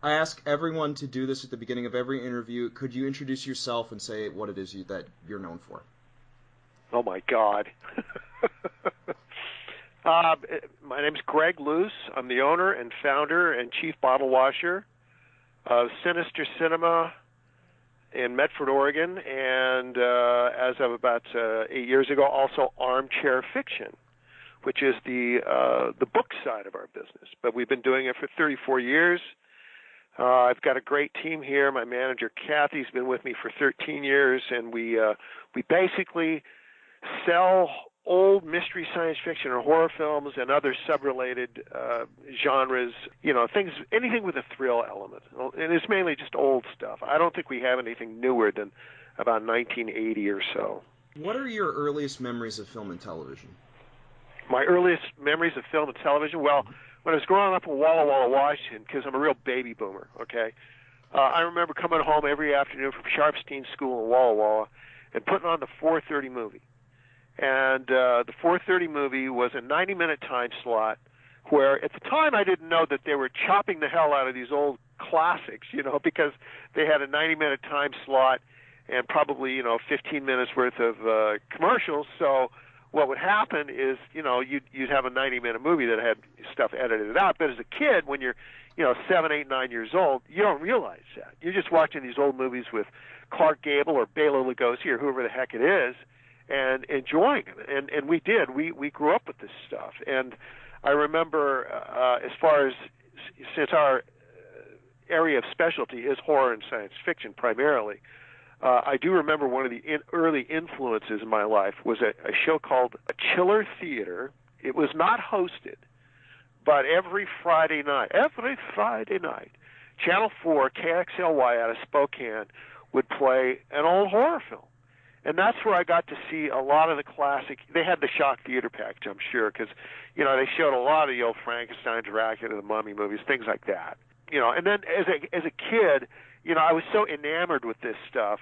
I ask everyone to do this at the beginning of every interview. Could you introduce yourself and say what it is that you're known for? Oh, my God. My name's Greg Luce. I'm the owner and founder and chief bottle washer of Sinister Cinema in Medford, Oregon, and as of about 8 years ago, also Armchair Fiction, which is the book side of our business. But we've been doing it for 34 years. I've got a great team here. My manager, Kathy's been with me for 13 years, and we basically sell old mystery science fiction or horror films and other sub-related genres, things, anything with a thrill element. And it's mainly just old stuff. I don't think we have anything newer than about 1980 or so. What are your earliest memories of film and television? My earliest memories of film and television? Well, when I was growing up in Walla Walla, Washington, because I'm a real baby boomer, okay, I remember coming home every afternoon from Sharpstein School in Walla Walla and putting on the 4:30 movie. And the 4:30 movie was a 90-minute time slot where at the time I didn't know that they were chopping the hell out of these old classics, because they had a 90-minute time slot and probably, 15 minutes worth of commercials. So what would happen is, you'd have a 90-minute movie that had stuff edited out. But as a kid, when you're, 7, 8, 9 years old, you don't realize that. You're just watching these old movies with Clark Gable or Bela Lugosi or whoever the heck it is, and enjoying it. And we did. We grew up with this stuff. And I remember, as far as, since our area of specialty is horror and science fiction primarily, I do remember one of the early influences in my life was a show called A Chiller Theater. It was not hosted, but every Friday night, Channel 4, KXLY out of Spokane, would play an old horror film. And that's where I got to see a lot of the classic. They had the Shock Theater package, I'm sure, because, they showed a lot of the old Frankenstein, Dracula, the Mummy movies, things like that. And then as a kid, I was so enamored with this stuff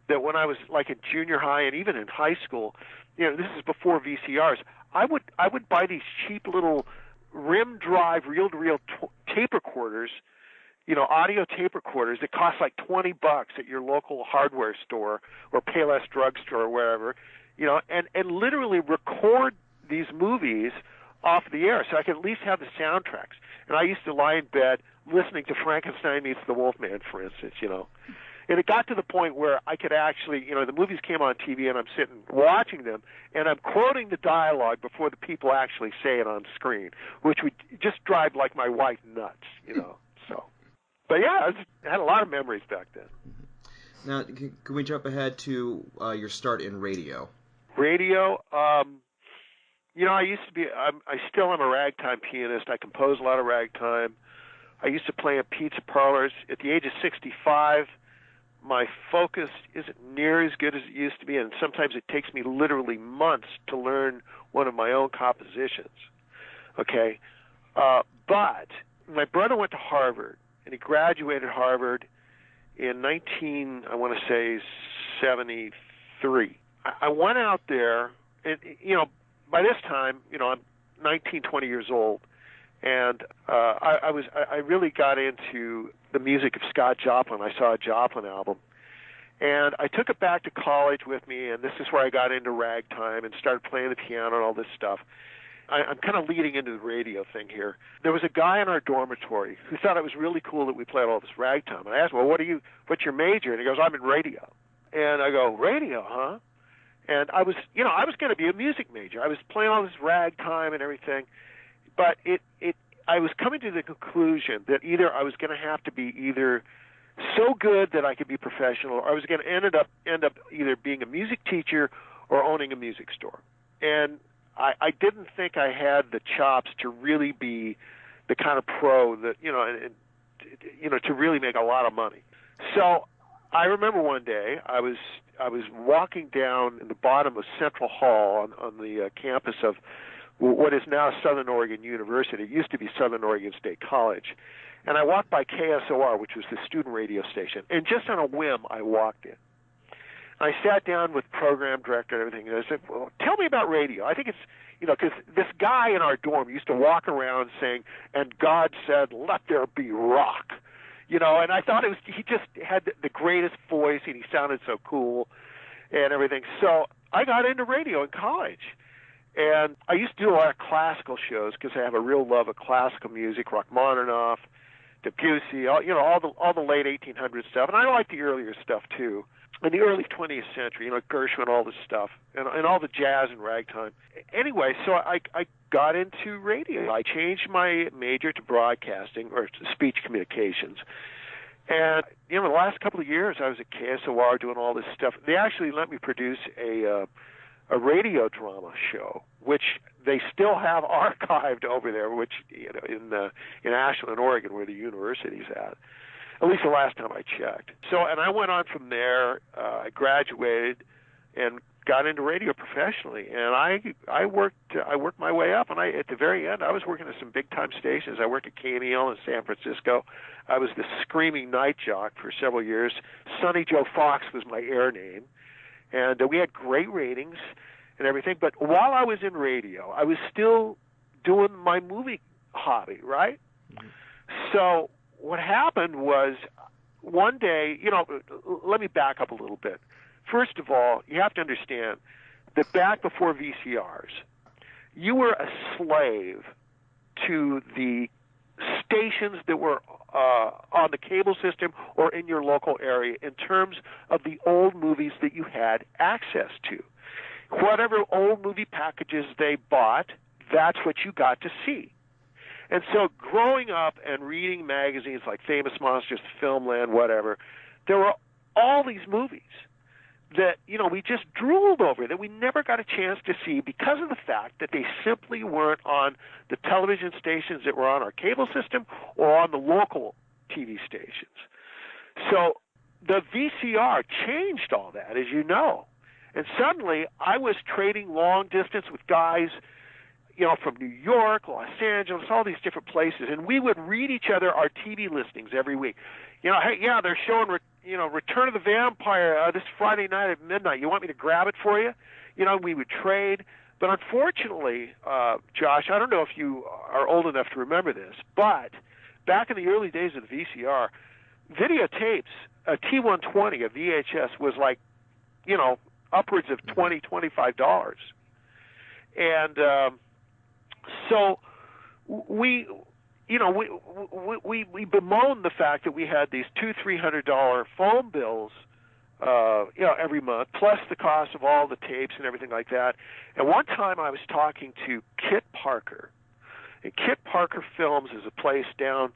that when I was like in junior high and even in high school, this is before VCRs, I would buy these cheap little rim drive reel-to-reel tape recorders, audio tape recorders that cost like $20 at your local hardware store or Payless drugstore or wherever, and literally record these movies off the air so I could at least have the soundtracks. And I used to lie in bed listening to Frankenstein Meets the Wolfman, for instance, And it got to the point where I could actually, the movies came on TV and I'm sitting watching them and I'm quoting the dialogue before the people actually say it on screen, which would just drive like my wife nuts, so. But yeah, I had a lot of memories back then. Now, can we jump ahead to your start in radio? Radio, I used to be, I still am a ragtime pianist. I compose a lot of ragtime. I used to play in pizza parlors. At the age of 65, my focus isn't near as good as it used to be, and sometimes it takes me literally months to learn one of my own compositions. Okay? But my brother went to Harvard, and he graduated Harvard in 73. I went out there, and, by this time, I'm 19, 20 years old, and I really got into the music of Scott Joplin. I saw a Joplin album, and I took it back to college with me, and this is where I got into ragtime and started playing the piano and all this stuff. I'm kind of leading into the radio thing here. There was a guy in our dormitory who thought it was really cool that we played all this ragtime. And I asked, well, what's your major? And he goes, I'm in radio. And I go, radio, huh? And I was going to be a music major. I was playing all this ragtime and everything. But I was coming to the conclusion that either I was going to have to be either so good that I could be professional, or I was going to end up either being a music teacher or owning a music store. And I didn't think I had the chops to really be the kind of pro that, to really make a lot of money. So I remember one day I was walking down in the bottom of Central Hall on the campus of what is now Southern Oregon University. It used to be Southern Oregon State College. And I walked by KSOR, which was the student radio station. And just on a whim, I walked in. I sat down with program director and everything, and I said, well, tell me about radio. I think it's, because this guy in our dorm used to walk around saying, and God said, let there be rock. And I thought he just had the greatest voice, and he sounded so cool and everything. So I got into radio in college. And I used to do a lot of classical shows because I have a real love of classical music, Rachmaninoff, Debussy, all the late 1800s stuff. And I like the earlier stuff, too. In the early 20th century, Gershwin, all this stuff, and all the jazz and ragtime. Anyway, so I got into radio. I changed my major to broadcasting, or to speech communications. And, the last couple of years, I was at KSOR doing all this stuff. They actually let me produce a radio drama show, which they still have archived over there, which in Ashland, Oregon, where the university's at least the last time I checked. So, and I went on from there. I graduated and got into radio professionally, and I worked my way up. And at the very end, I was working at some big time stations. I worked at KMEL in San Francisco. I was the screaming night jock for several years. Sonny Joe Fox was my air name. And we had great ratings and everything. But while I was in radio, I was still doing my movie hobby, right? Mm-hmm. So what happened was one day, let me back up a little bit. First of all, you have to understand that back before VCRs, you were a slave to the stations that were on the cable system or in your local area in terms of the old movies that you had access to. Whatever old movie packages they bought, that's what you got to see. And so growing up and reading magazines like Famous Monsters, Filmland, whatever, there were all these movies that, we just drooled over, that we never got a chance to see because of the fact that they simply weren't on the television stations that were on our cable system or on the local TV stations. So the VCR changed all that, as you know. And suddenly I was trading long distance with guys, from New York, Los Angeles, all these different places, and we would read each other our TV listings every week. Hey, yeah, they're showing, Return of the Vampire this Friday night at midnight. You want me to grab it for you? We would trade. But unfortunately, Josh, I don't know if you are old enough to remember this, but back in the early days of the VCR, videotapes, a T120, a VHS, was like, upwards of $20, $25. And so we bemoaned the fact that we had these $200-$300 phone bills, every month, plus the cost of all the tapes and everything like that. And one time I was talking to Kit Parker, and Kit Parker Films is a place down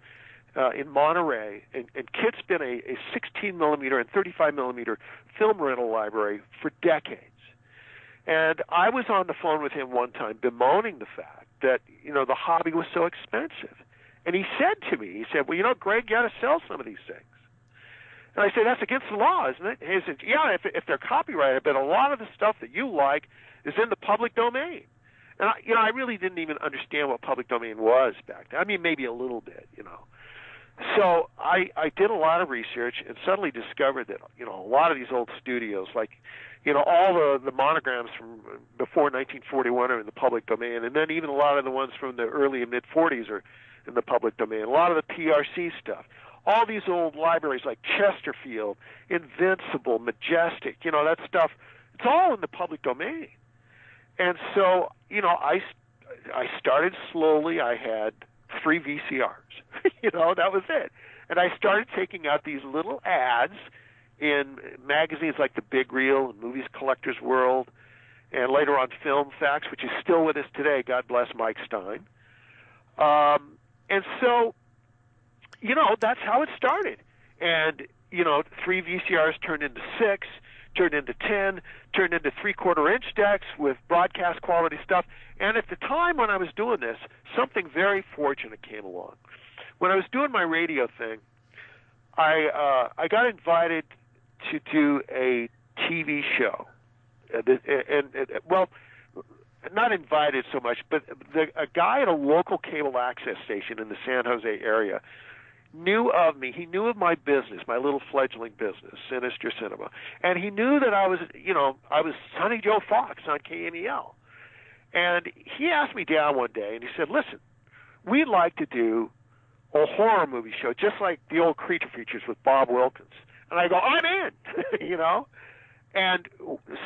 in Monterey, and Kit's been a 16 millimeter and 35 millimeter film rental library for decades. And I was on the phone with him one time bemoaning the fact that, the hobby was so expensive. And he said to me, well, Greg, you got to sell some of these things. And I said, that's against the law, isn't it? He said, yeah, if they're copyrighted, but a lot of the stuff that you like is in the public domain. And I really didn't even understand what public domain was back then. I mean, maybe a little bit, So I did a lot of research and suddenly discovered that, a lot of these old studios, like, all the monograms from before 1941 are in the public domain, and then even a lot of the ones from the early and mid-40s are in the public domain. A lot of the PRC stuff. All these old libraries like Chesterfield, Invincible, Majestic, that stuff, it's all in the public domain. And so, I started slowly. I had 3 VCRs. That was it. And I started taking out these little ads in magazines like The Big Reel and Movies Collector's World, and later on Film Facts, which is still with us today. God bless Mike Stein. And so, that's how it started. And, 3 VCRs turned into 6, turned into 10, turned into 3/4-inch decks with broadcast quality stuff. And at the time when I was doing this, something very fortunate came along. When I was doing my radio thing, I got invited to do a TV show. Well, not invited so much, but a guy at a local cable access station in the San Jose area knew of me. He knew of my business, my little fledgling business, Sinister Cinema. And he knew that I was Sonny Joe Fox on KMEL. And he asked me down one day, and he said, listen, we'd like to do a horror movie show, just like the old Creature Features with Bob Wilkins. And I go, I'm in, you know? And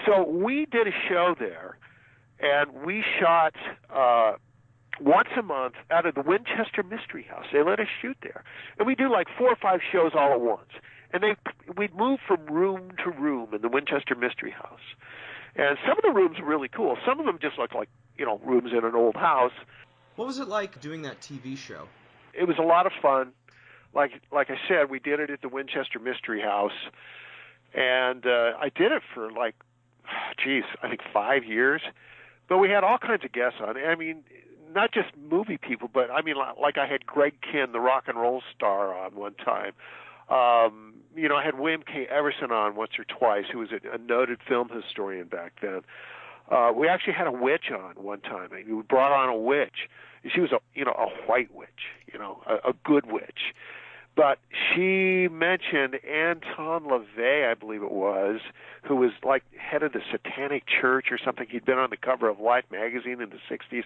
so we did a show there, and we shot once a month out of the Winchester Mystery House. They let us shoot there. And we do like 4 or 5 shows all at once. And we'd move from room to room in the Winchester Mystery House. And some of the rooms were really cool. Some of them just looked like, you know, rooms in an old house. What was it like doing that TV show? It was a lot of fun. Like I said, we did it at the Winchester Mystery House. And I did it for like, I think 5 years. But we had all kinds of guests on. I mean, not just movie people, but I mean, like I had Greg Kinn, the rock and roll star, on one time. You know, I had William K. Everson on once or twice, who was a noted film historian back then. We actually had a witch on one time. I mean, we brought on a witch. She was a white witch, you know, a good witch. But she mentioned Anton LaVey, I believe it was, who was like head of the Satanic Church or something. He'd been on the cover of Life magazine in the 60s.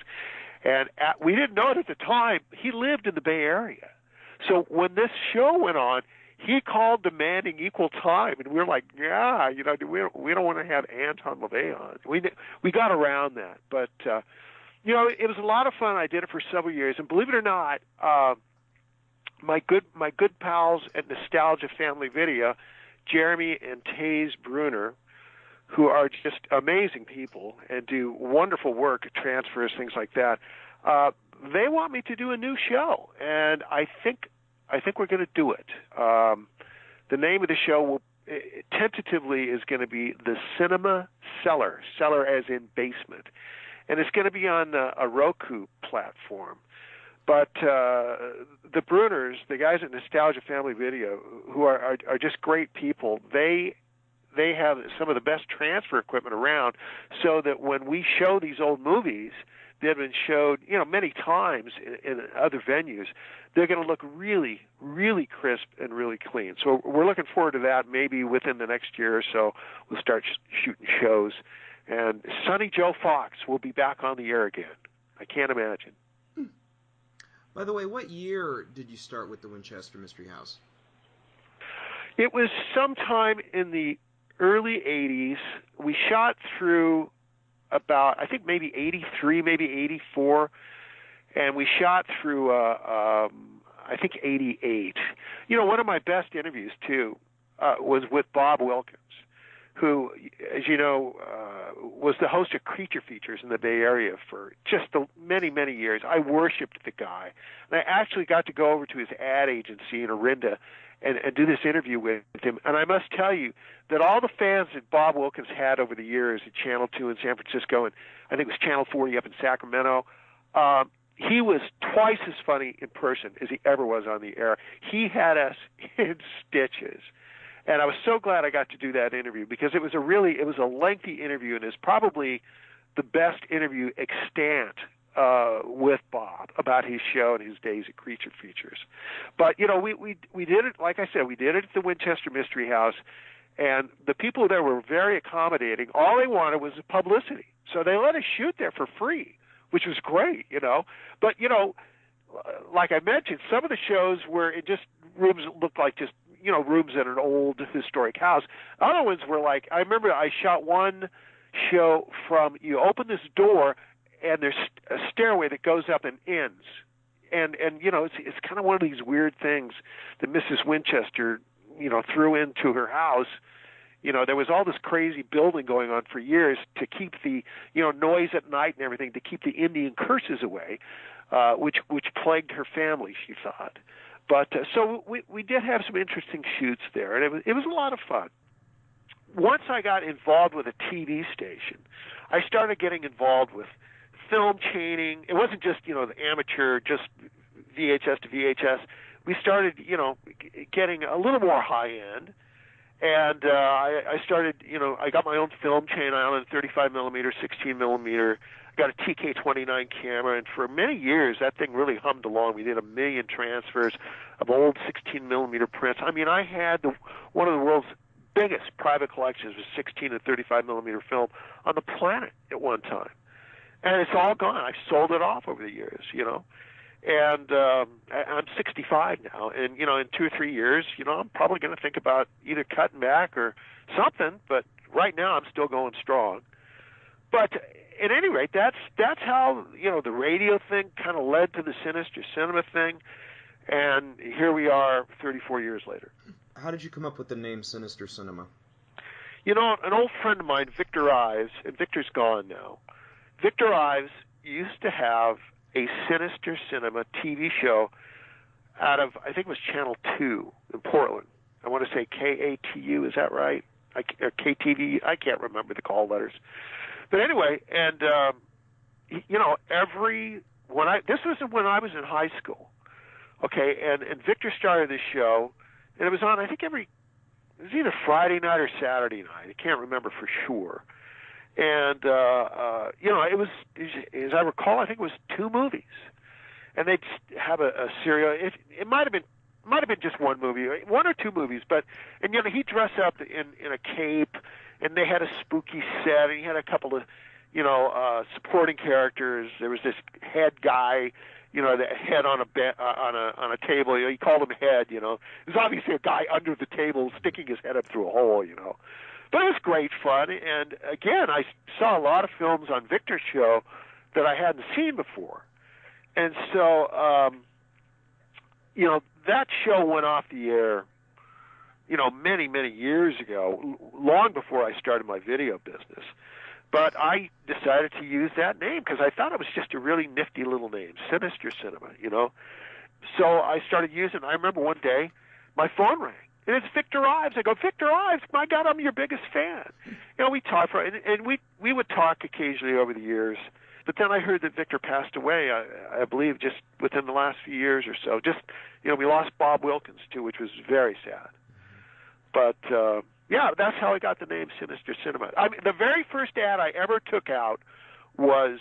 And we didn't know it at the time. He lived in the Bay Area. So when this show went on, he called demanding equal time. And we were like, yeah, you know, we don't want to have Anton LaVey on. We got around that. But, you know, it was a lot of fun. I did it for several years. And believe it or not, my good pals at Nostalgia Family Video, Jeremy and Taze Bruner, who are just amazing people and do wonderful work at transfers, things like that. They want me to do a new show, and I think we're going to do it. The name of the show tentatively is going to be The Cinema Cellar as in basement, and it's going to be on a Roku platform. But the Bruners, the guys at Nostalgia Family Video, who are just great people, they have some of the best transfer equipment around, so that when we show these old movies that have been showed, you know, many times in other venues, they're going to look really, really crisp and really clean. So we're looking forward to that. Maybe within the next year or so, we'll start shooting shows. And Sonny Joe Fox will be back on the air again. I can't imagine. By the way, what year did you start with the Winchester Mystery House? It was sometime in the early 80s. We shot through about, I think maybe 83, maybe 84, and we shot through, I think 88. You know, one of my best interviews, too, was with Bob Wilkins, who, as you know, was the host of Creature Features in the Bay Area for just many, many years. I worshipped the guy. And I actually got to go over to his ad agency in Orinda and do this interview with him. And I must tell you that all the fans that Bob Wilkins had over the years at Channel 2 in San Francisco, and I think it was Channel 40 up in Sacramento, he was twice as funny in person as he ever was on the air. He had us in stitches. And I was so glad I got to do that interview, because it was a lengthy interview, and it's probably the best interview extant with Bob about his show and his days at Creature Features. But, you know, we did it, like I said, we did it at the Winchester Mystery House, and the people there were very accommodating. All they wanted was publicity. So they let us shoot there for free, which was great, you know. But, you know, like I mentioned, some of the shows were rooms that looked like just, you know, rooms in an old historic house. Other ones were like, I remember I shot one show from, you open this door and there's a stairway that goes up and ends. And you know, it's kind of one of these weird things that Mrs. Winchester, you know, threw into her house. You know, there was all this crazy building going on for years to keep the, you know, noise at night and everything, to keep the Indian curses away, which plagued her family, she thought. But so we did have some interesting shoots there, and it was a lot of fun. Once I got involved with a TV station, I started getting involved with film chaining. It wasn't just, you know, the amateur, just VHS to VHS. We started, you know, getting a little more high end, and I started, you know, I got my own film chain on 35 millimeter, 16 millimeter. Got a TK-29 camera, and for many years that thing really hummed along. We did 1 million transfers of old 16 millimeter prints. I mean, I had one of the world's biggest private collections of 16 and 35 millimeter film on the planet at one time, and it's all gone. I've sold it off over the years, you know. And I'm 65 now, and in 2 or 3 years, I'm probably going to think about either cutting back or something. But right now, I'm still going strong. But at any rate, that's how the radio thing kind of led to the Sinister Cinema thing, and here we are 34 years later. How did you come up with the name Sinister Cinema? An old friend of mine, Victor Ives, and Victor's gone now. Victor Ives used to have a Sinister Cinema TV show out of, I think it was Channel 2 in Portland. I want to say KATU, is that right? Or KTV, I can't remember the call letters. But anyway, and this was when I was in high school, okay, and Victor started this show, and it was on, I think it was either Friday night or Saturday night. I can't remember for sure. And it was, as I recall, I think it was 2 movies, and they'd have a serial. It might have been just one movie, 1 or 2 movies, but he'd dress up in a cape, and they had a spooky set, and he had a couple of supporting characters. There was this head guy, the head on a table. He called him Head. It was obviously a guy under the table sticking his head up through a hole. But it was great fun, and again, I saw a lot of films on Victor's show that I hadn't seen before. And so, that show went off the air, many, many years ago, long before I started my video business. But I decided to use that name because I thought it was just a really nifty little name, Sinister Cinema, So I started using it. I remember one day my phone rang. And it's Victor Ives. I go, Victor Ives, my God, I'm your biggest fan. We talked and we would talk occasionally over the years. But then I heard that Victor passed away, I believe, just within the last few years or so. Just, we lost Bob Wilkins, too, which was very sad. But, that's how I got the name Sinister Cinema. I mean, the very first ad I ever took out was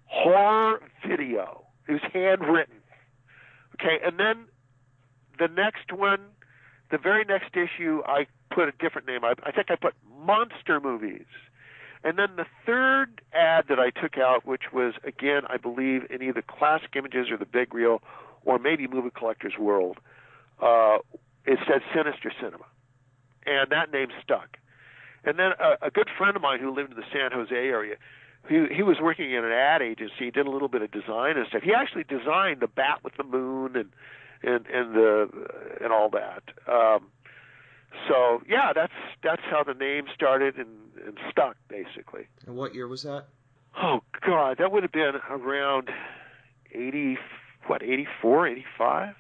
horror video. It was handwritten. Okay, and then the next one, the very next issue, I put a different name. I think I put monster movies. And then the third ad that I took out, which was, again, I believe, in either Classic Images or The Big Reel or maybe Movie Collector's World, it said Sinister Cinema. And that name stuck. And then a good friend of mine who lived in the San Jose area, he was working in an ad agency. He did a little bit of design and stuff. He actually designed the bat with the moon and all that. So that's how the name started and stuck, basically. And what year was that? Oh God, that would have been around 84, 85,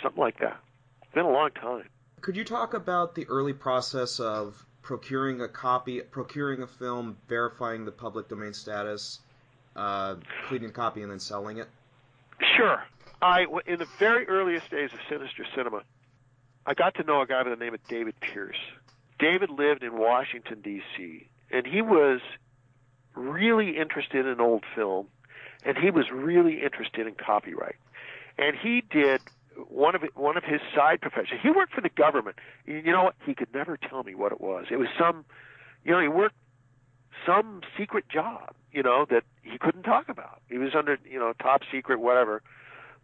something like that. It's been a long time. Could you talk about the early process of procuring a film, verifying the public domain status, completing a copy, and then selling it? Sure. In the very earliest days of Sinister Cinema, I got to know a guy by the name of David Pierce. David lived in Washington, D.C., and he was really interested in old film, and he was really interested in copyright. And he did one of his side professions. He worked for the government. You know what? He could never tell me what it was. It was he worked some secret job, that he couldn't talk about. He was under, top secret, whatever.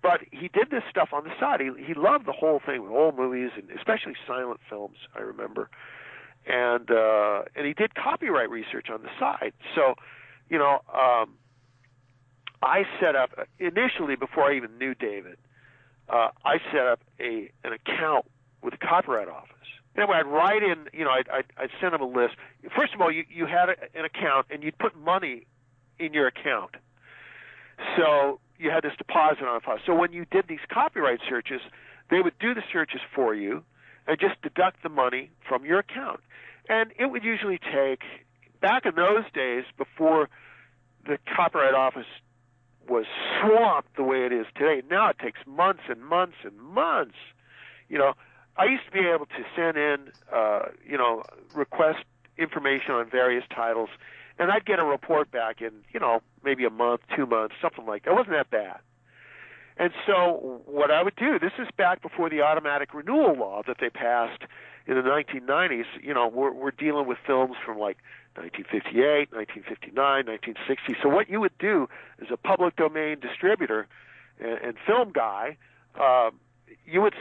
But he did this stuff on the side. He loved the whole thing, with old movies, and especially silent films, I remember. And he did copyright research on the side. So, I set up, initially, before I even knew David, I set up an account with the Copyright Office. Anyway, I'd write in, I'd send him a list. First of all, you had an account, and you'd put money in your account. So you had this deposit on a file. So when you did these copyright searches, they would do the searches for you and just deduct the money from your account. And it would usually take, back in those days, before the Copyright Office was swamped the way it is today, now it takes months and months and months. I used to be able to send in, request information on various titles, and I'd get a report back in, maybe a month, 2 months, something like that. It wasn't that bad. And so what I would do, this is back before the automatic renewal law that they passed in the 1990s. We're dealing with films from like 1958, 1959, 1960. So what you would do as a public domain distributor and film guy, you would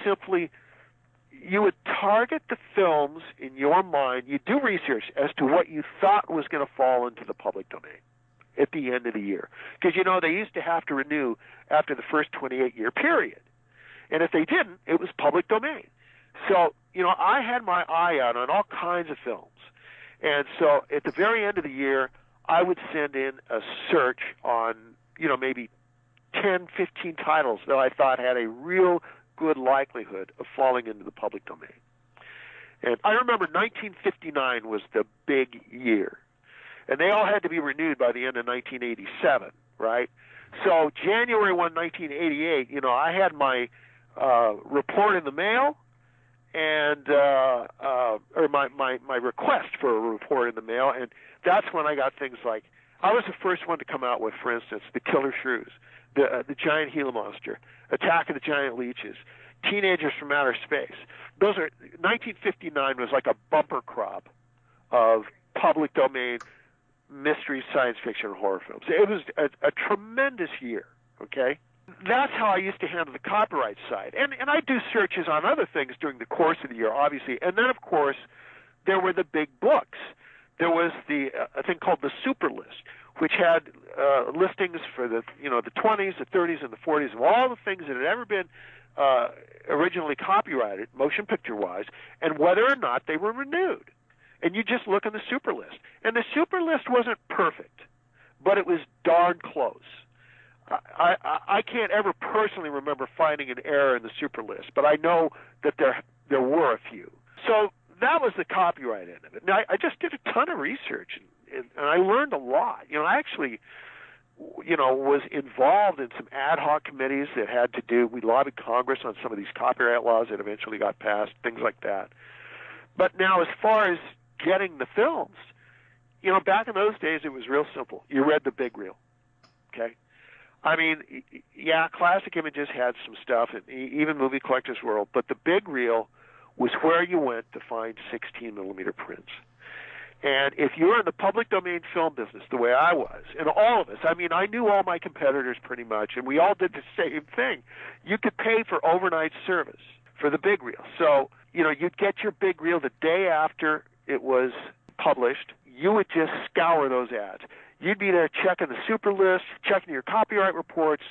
target the films in your mind. You do research as to what you thought was going to fall into the public domain at the end of the year. Because, they used to have to renew after the first 28-year period. And if they didn't, it was public domain. So, I had my eye out on all kinds of films. And so at the very end of the year, I would send in a search on, maybe 10, 15 titles that I thought had a real good likelihood of falling into the public domain. And I remember 1959 was the big year. And they all had to be renewed by the end of 1987, right? So January 1, 1988, I had my report in the mail, and or my request for a report in the mail, and that's when I got things like, I was the first one to come out with, for instance, The Killer Shrews, the Giant Gila Monster, Attack of the Giant Leeches, Teenagers from Outer Space. 1959 was like a bumper crop of public domain mystery, science fiction, and horror films. It was a tremendous year, okay? That's how I used to handle the copyright side. And I do searches on other things during the course of the year, obviously. And then, of course, there were the big books. There was a thing called the Super List, which had listings for the 20s, the 30s, and the 40s of all the things that had ever been originally copyrighted, motion picture-wise, and whether or not they were renewed. And you just look in the Super List. And the Super List wasn't perfect, but it was darn close. I can't ever personally remember finding an error in the Super List, but I know that there were a few. So that was the copyright end of it. Now, I just did a ton of research, and I learned a lot. I actually, was involved in some ad hoc committees that had to do, we lobbied Congress on some of these copyright laws that eventually got passed, things like that. But now, as far as getting the films, back in those days, it was real simple. You read the big reel, okay? I mean, yeah, Classic Images had some stuff, and even Movie Collectors World, but the big reel was where you went to find 16-millimeter prints. And if you were in the public domain film business the way I was, and all of us, I mean, I knew all my competitors pretty much, and we all did the same thing. You could pay for overnight service for the big reel. So, you'd get your big reel the day after it was published. You would just scour those ads. You'd be there checking the Super List, checking your copyright reports,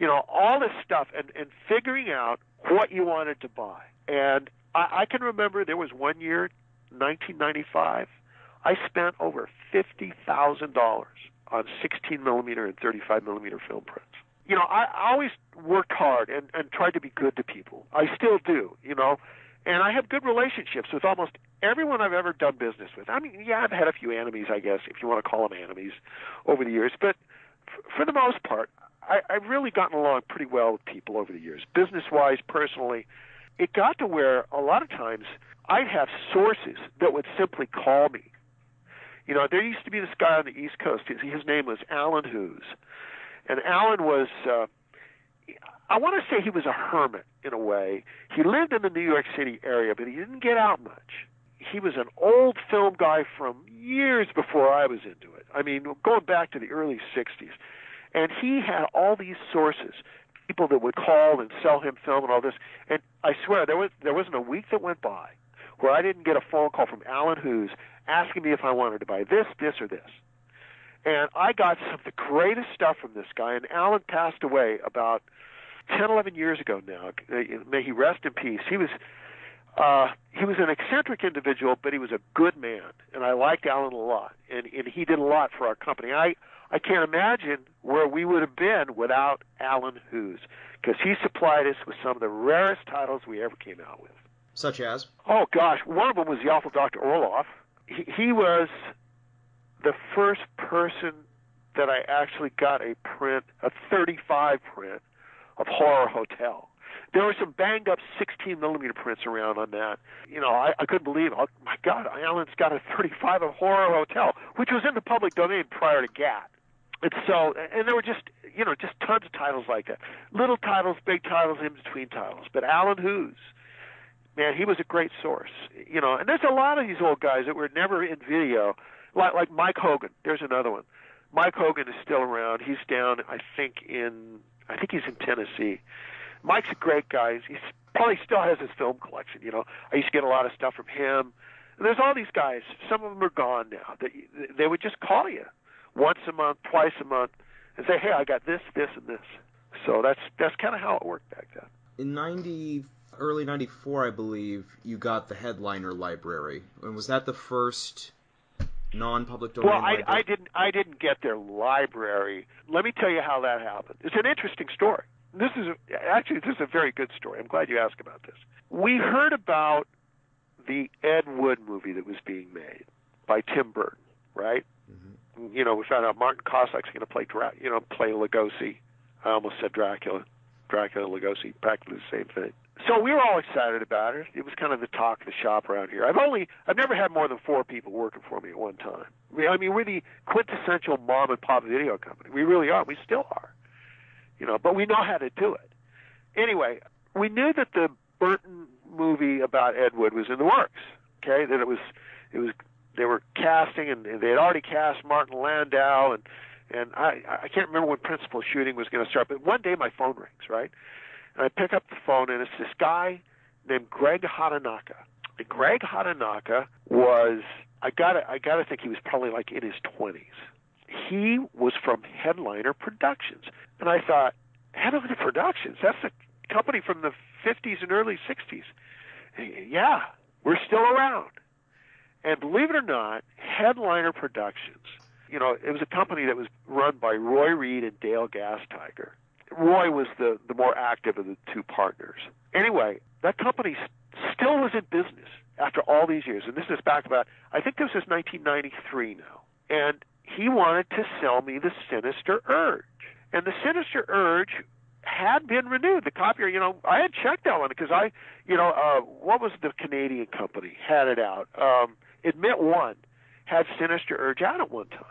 all this stuff, and figuring out what you wanted to buy. And I can remember there was one year, 1995, I spent over $50,000 on 16-millimeter and 35-millimeter film prints. I always worked hard and tried to be good to people. I still do, and I have good relationships with almost everyone I've ever done business with. I mean, yeah, I've had a few enemies, I guess, if you want to call them enemies, over the years. But for the most part, I've really gotten along pretty well with people over the years, business-wise, personally. It got to where a lot of times I'd have sources that would simply call me. There used to be this guy on the East Coast. His name was Olen Hughes. And Alan was, I want to say he was a hermit in a way. He lived in the New York City area, but he didn't get out much. He was an old film guy from years before I was into it. I mean, going back to the early 60s. And he had all these sources, people that would call and sell him film and all this. And I swear, there wasn't a week that went by where I didn't get a phone call from Olen Hughes asking me if I wanted to buy this, or this. And I got some of the greatest stuff from this guy. And Alan passed away about 10, 11 years ago now. May he rest in peace. He was an eccentric individual, but he was a good man. And I liked Alan a lot. And he did a lot for our company. I can't imagine where we would have been without Alan Hughes, because he supplied us with some of the rarest titles we ever came out with. Such as? Oh, gosh. One of them was The Awful Dr. Orloff. He was the first person that I actually got a 35 print of Horror Hotel. There were some banged-up 16-millimeter prints around on that. I couldn't believe it. Oh, my God, Alan's got a 35 of Horror Hotel, which was in the public domain prior to GATT. And there were just tons of titles like that. Little titles, big titles, in-between titles. But Alan Hughes, man, he was a great source. And there's a lot of these old guys that were never in video, like Mike Hogan. There's another one. Mike Hogan is still around. He's down, I think, in I think he's in Tennessee. Mike's a great guy. He probably still has his film collection. I used to get a lot of stuff from him. And there's all these guys. Some of them are gone now. They would just call you once a month, twice a month, and say, "Hey, I got this, this, and this." So that's kind of how it worked back then. In early '94, I believe, you got the Headliner Library. And was that the first non-public domain library? I didn't get their library. Let me tell you how that happened. It's an interesting story. This is a very good story. I'm glad you asked about this. We heard about the Ed Wood movie that was being made by Tim Burton, right? Mm-hmm. We found out Martin Kosak's going to play Lugosi. I almost said Dracula. Dracula and Lugosi, practically the same thing. So we were all excited about it. It was kind of the talk of the shop around here. I've never had more than 4 people working for me at one time. We're the quintessential mom and pop video company. We really are. We still are. But we know how to do it. Anyway, we knew that the Burton movie about Ed Wood was in the works. Okay, that it was they were casting, and they had already cast Martin Landau, and I can't remember when principal shooting was going to start. But one day my phone rings, right? And I pick up the phone, and it's this guy named Greg Hatanaka. And Greg Hatanaka was, I gotta think he was probably like in his 20s. He was from Headliner Productions. And I thought, Headliner Productions? That's a company from the 50s and early 60s. And yeah, we're still around. And believe it or not, Headliner Productions, it was a company that was run by Roy Reed and Dale Gastiger. Roy was the more active of the two partners. Anyway, that company still was in business after all these years. And this is back about, I think this is 1993 now. And he wanted to sell me the Sinister Urge. And the Sinister Urge had been renewed. The copier, I had checked that one because what was the Canadian company had it out? Admit One had Sinister Urge out at one time.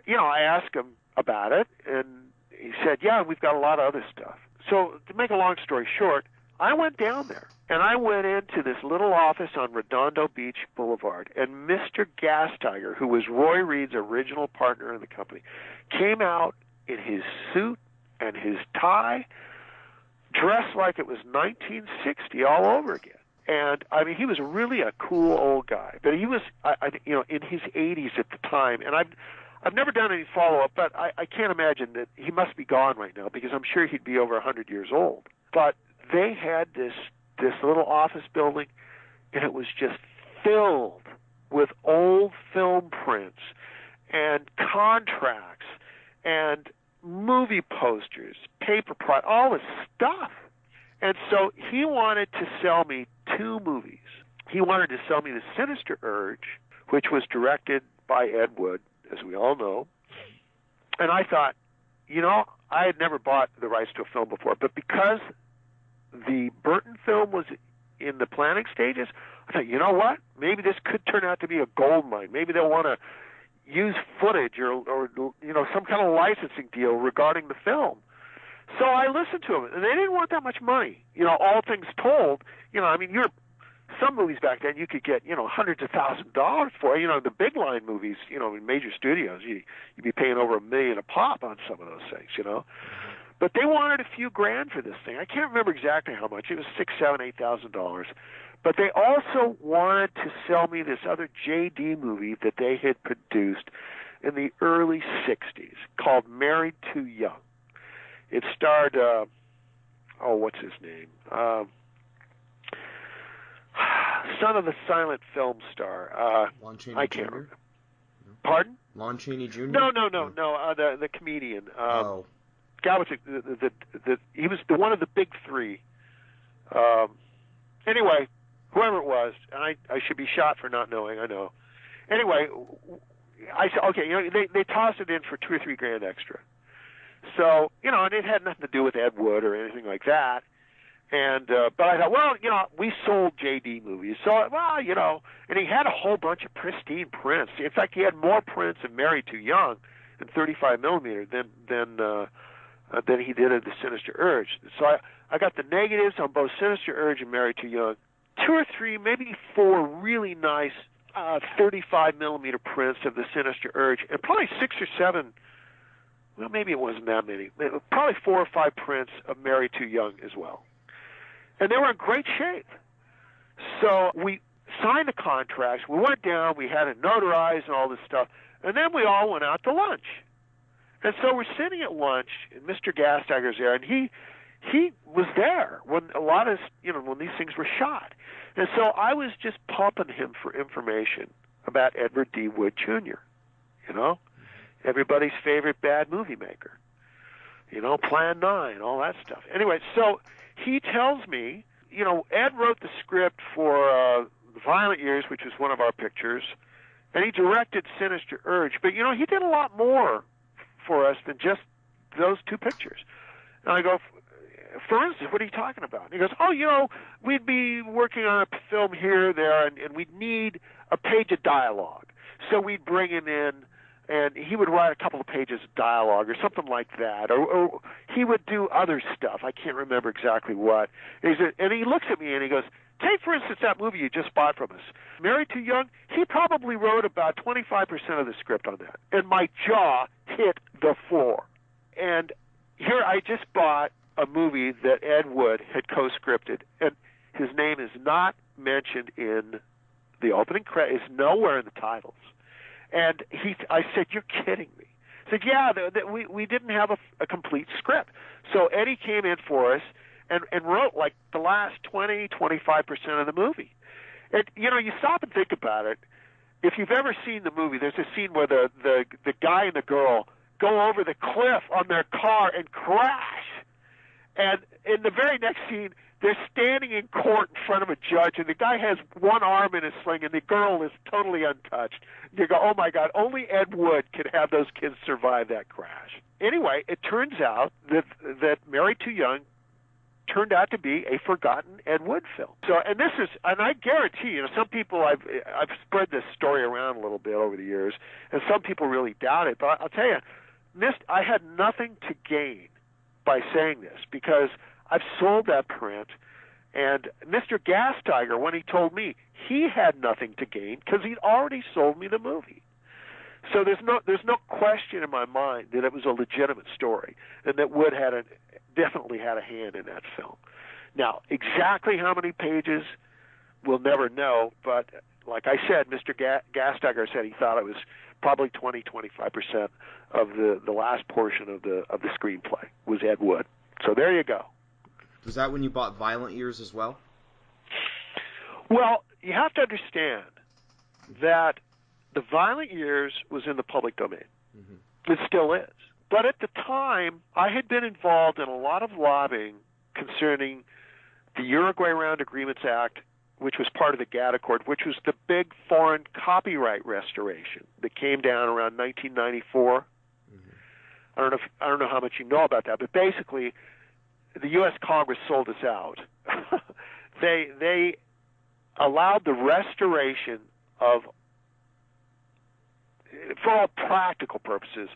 I asked him about it, and he said, yeah, we've got a lot of other stuff. So to make a long story short, I went down there, and I went into this little office on Redondo Beach Boulevard, and Mr. Gastiger, who was Roy Reed's original partner in the company, came out in his suit and his tie, dressed like it was 1960 all over again. And, he was really a cool old guy. But he was, in his 80s at the time, and I've never done any follow-up, but I can't imagine that he must be gone right now because I'm sure he'd be over 100 years old. But they had this little office building, and it was just filled with old film prints and contracts and movie posters, paper product, all this stuff. And so he wanted to sell me 2 movies. He wanted to sell me The Sinister Urge, which was directed by Ed Wood, as we all know. And I thought, I had never bought the rights to a film before, but because the Burton film was in the planning stages, I thought, you know what? Maybe this could turn out to be a gold mine. Maybe they'll want to use footage or some kind of licensing deal regarding the film. So I listened to them, and they didn't want that much money. All things told, some movies back then you could get, hundreds of thousands of dollars for. The big line movies, in major studios, you'd be paying over $1 million a pop on some of those things, But they wanted a few grand for this thing. I can't remember exactly how much. It was $6,000, $7,000, $8,000. But they also wanted to sell me this other J.D. movie that they had produced in the early 60s called Married Too Young. It starred, what's his name? Son of the silent film star. Lon Chaney I can't Jr.? remember. Pardon? Lon Chaney Jr.? No. The comedian. Guy with he was one of the big 3. Anyway, whoever it was, and I should be shot for not knowing. I know. Anyway, I said, okay, they tossed it in for $2 or $3 grand extra. So, and it had nothing to do with Ed Wood or anything like that. And but I thought, we sold J.D. movies. So, and he had a whole bunch of pristine prints. In fact, he had more prints in Married Too Young in 35 millimeter than he did in The Sinister Urge. So I got the negatives on both Sinister Urge and Married Too Young. 2 or 3, maybe 4 really nice 35 millimeter prints of The Sinister Urge, and probably 6 or 7 well, maybe it wasn't that many, probably 4 or 5 prints of Married Too Young as well. And they were in great shape. So we signed the contracts, we went down, we had it notarized and all this stuff, and then we all went out to lunch. And so we're sitting at lunch, and Mr. Gastiger's there, and he was there when a lot of, when these things were shot. And so I was just pumping him for information about Edward D. Wood Jr., everybody's favorite bad movie maker, Plan 9, all that stuff. Anyway, so he tells me, Ed wrote the script for The Violent Years, which was one of our pictures, and he directed Sinister Urge. But, he did a lot more for us than just those 2 pictures. And I go, for instance, what are you talking about? And he goes, we'd be working on a film here or there, and we'd need a page of dialogue. So we'd bring him in, and he would write a couple of pages of dialogue or something like that, or he would do other stuff. I can't remember exactly what. And he looks at me and he goes, take, for instance, that movie you just bought from us, Married Too Young. He probably wrote about 25% of the script on that. And my jaw hit the floor. And here I just bought a movie that Ed Wood had co-scripted, and his name is not mentioned in the opening credits, is nowhere in the titles. And I said, you're kidding me. He said, yeah, we didn't have a complete script. So Eddie came in for us and wrote like the last 20, 25% of the movie. And, you stop and think about it. If you've ever seen the movie, there's a scene where the guy and the girl go over the cliff on their car and crash. And in the very next scene, they're standing in court in front of a judge, and the guy has one arm in a sling, and the girl is totally untouched. You go, oh, my God, only Ed Wood could have those kids survive that crash. Anyway, it turns out that Married Too Young turned out to be a forgotten Ed Wood film. So, and I guarantee, some people, I've spread this story around a little bit over the years, and some people really doubt it, but I'll tell you, I had nothing to gain by saying this, because I've sold that print, and Mr. Gastiger, when he told me, he had nothing to gain because he'd already sold me the movie. So there's no question in my mind that it was a legitimate story, and that Wood definitely had a hand in that film. Now, exactly how many pages, we'll never know, but like I said, Mr. Gastiger said he thought it was probably 20-25% of the last portion of the screenplay was Ed Wood. So there you go. Was that when you bought Violent Years as well? Well, you have to understand that The Violent Years was in the public domain. Mm-hmm. It still is. But at the time, I had been involved in a lot of lobbying concerning the Uraguay Round Agreement Act, which was part of the GATT Accord, which was the big foreign copyright restoration that came down around 1994. Mm-hmm. I don't know how much you know about that, but basically, the U.S. Congress sold us out. They allowed the restoration of, for all practical purposes,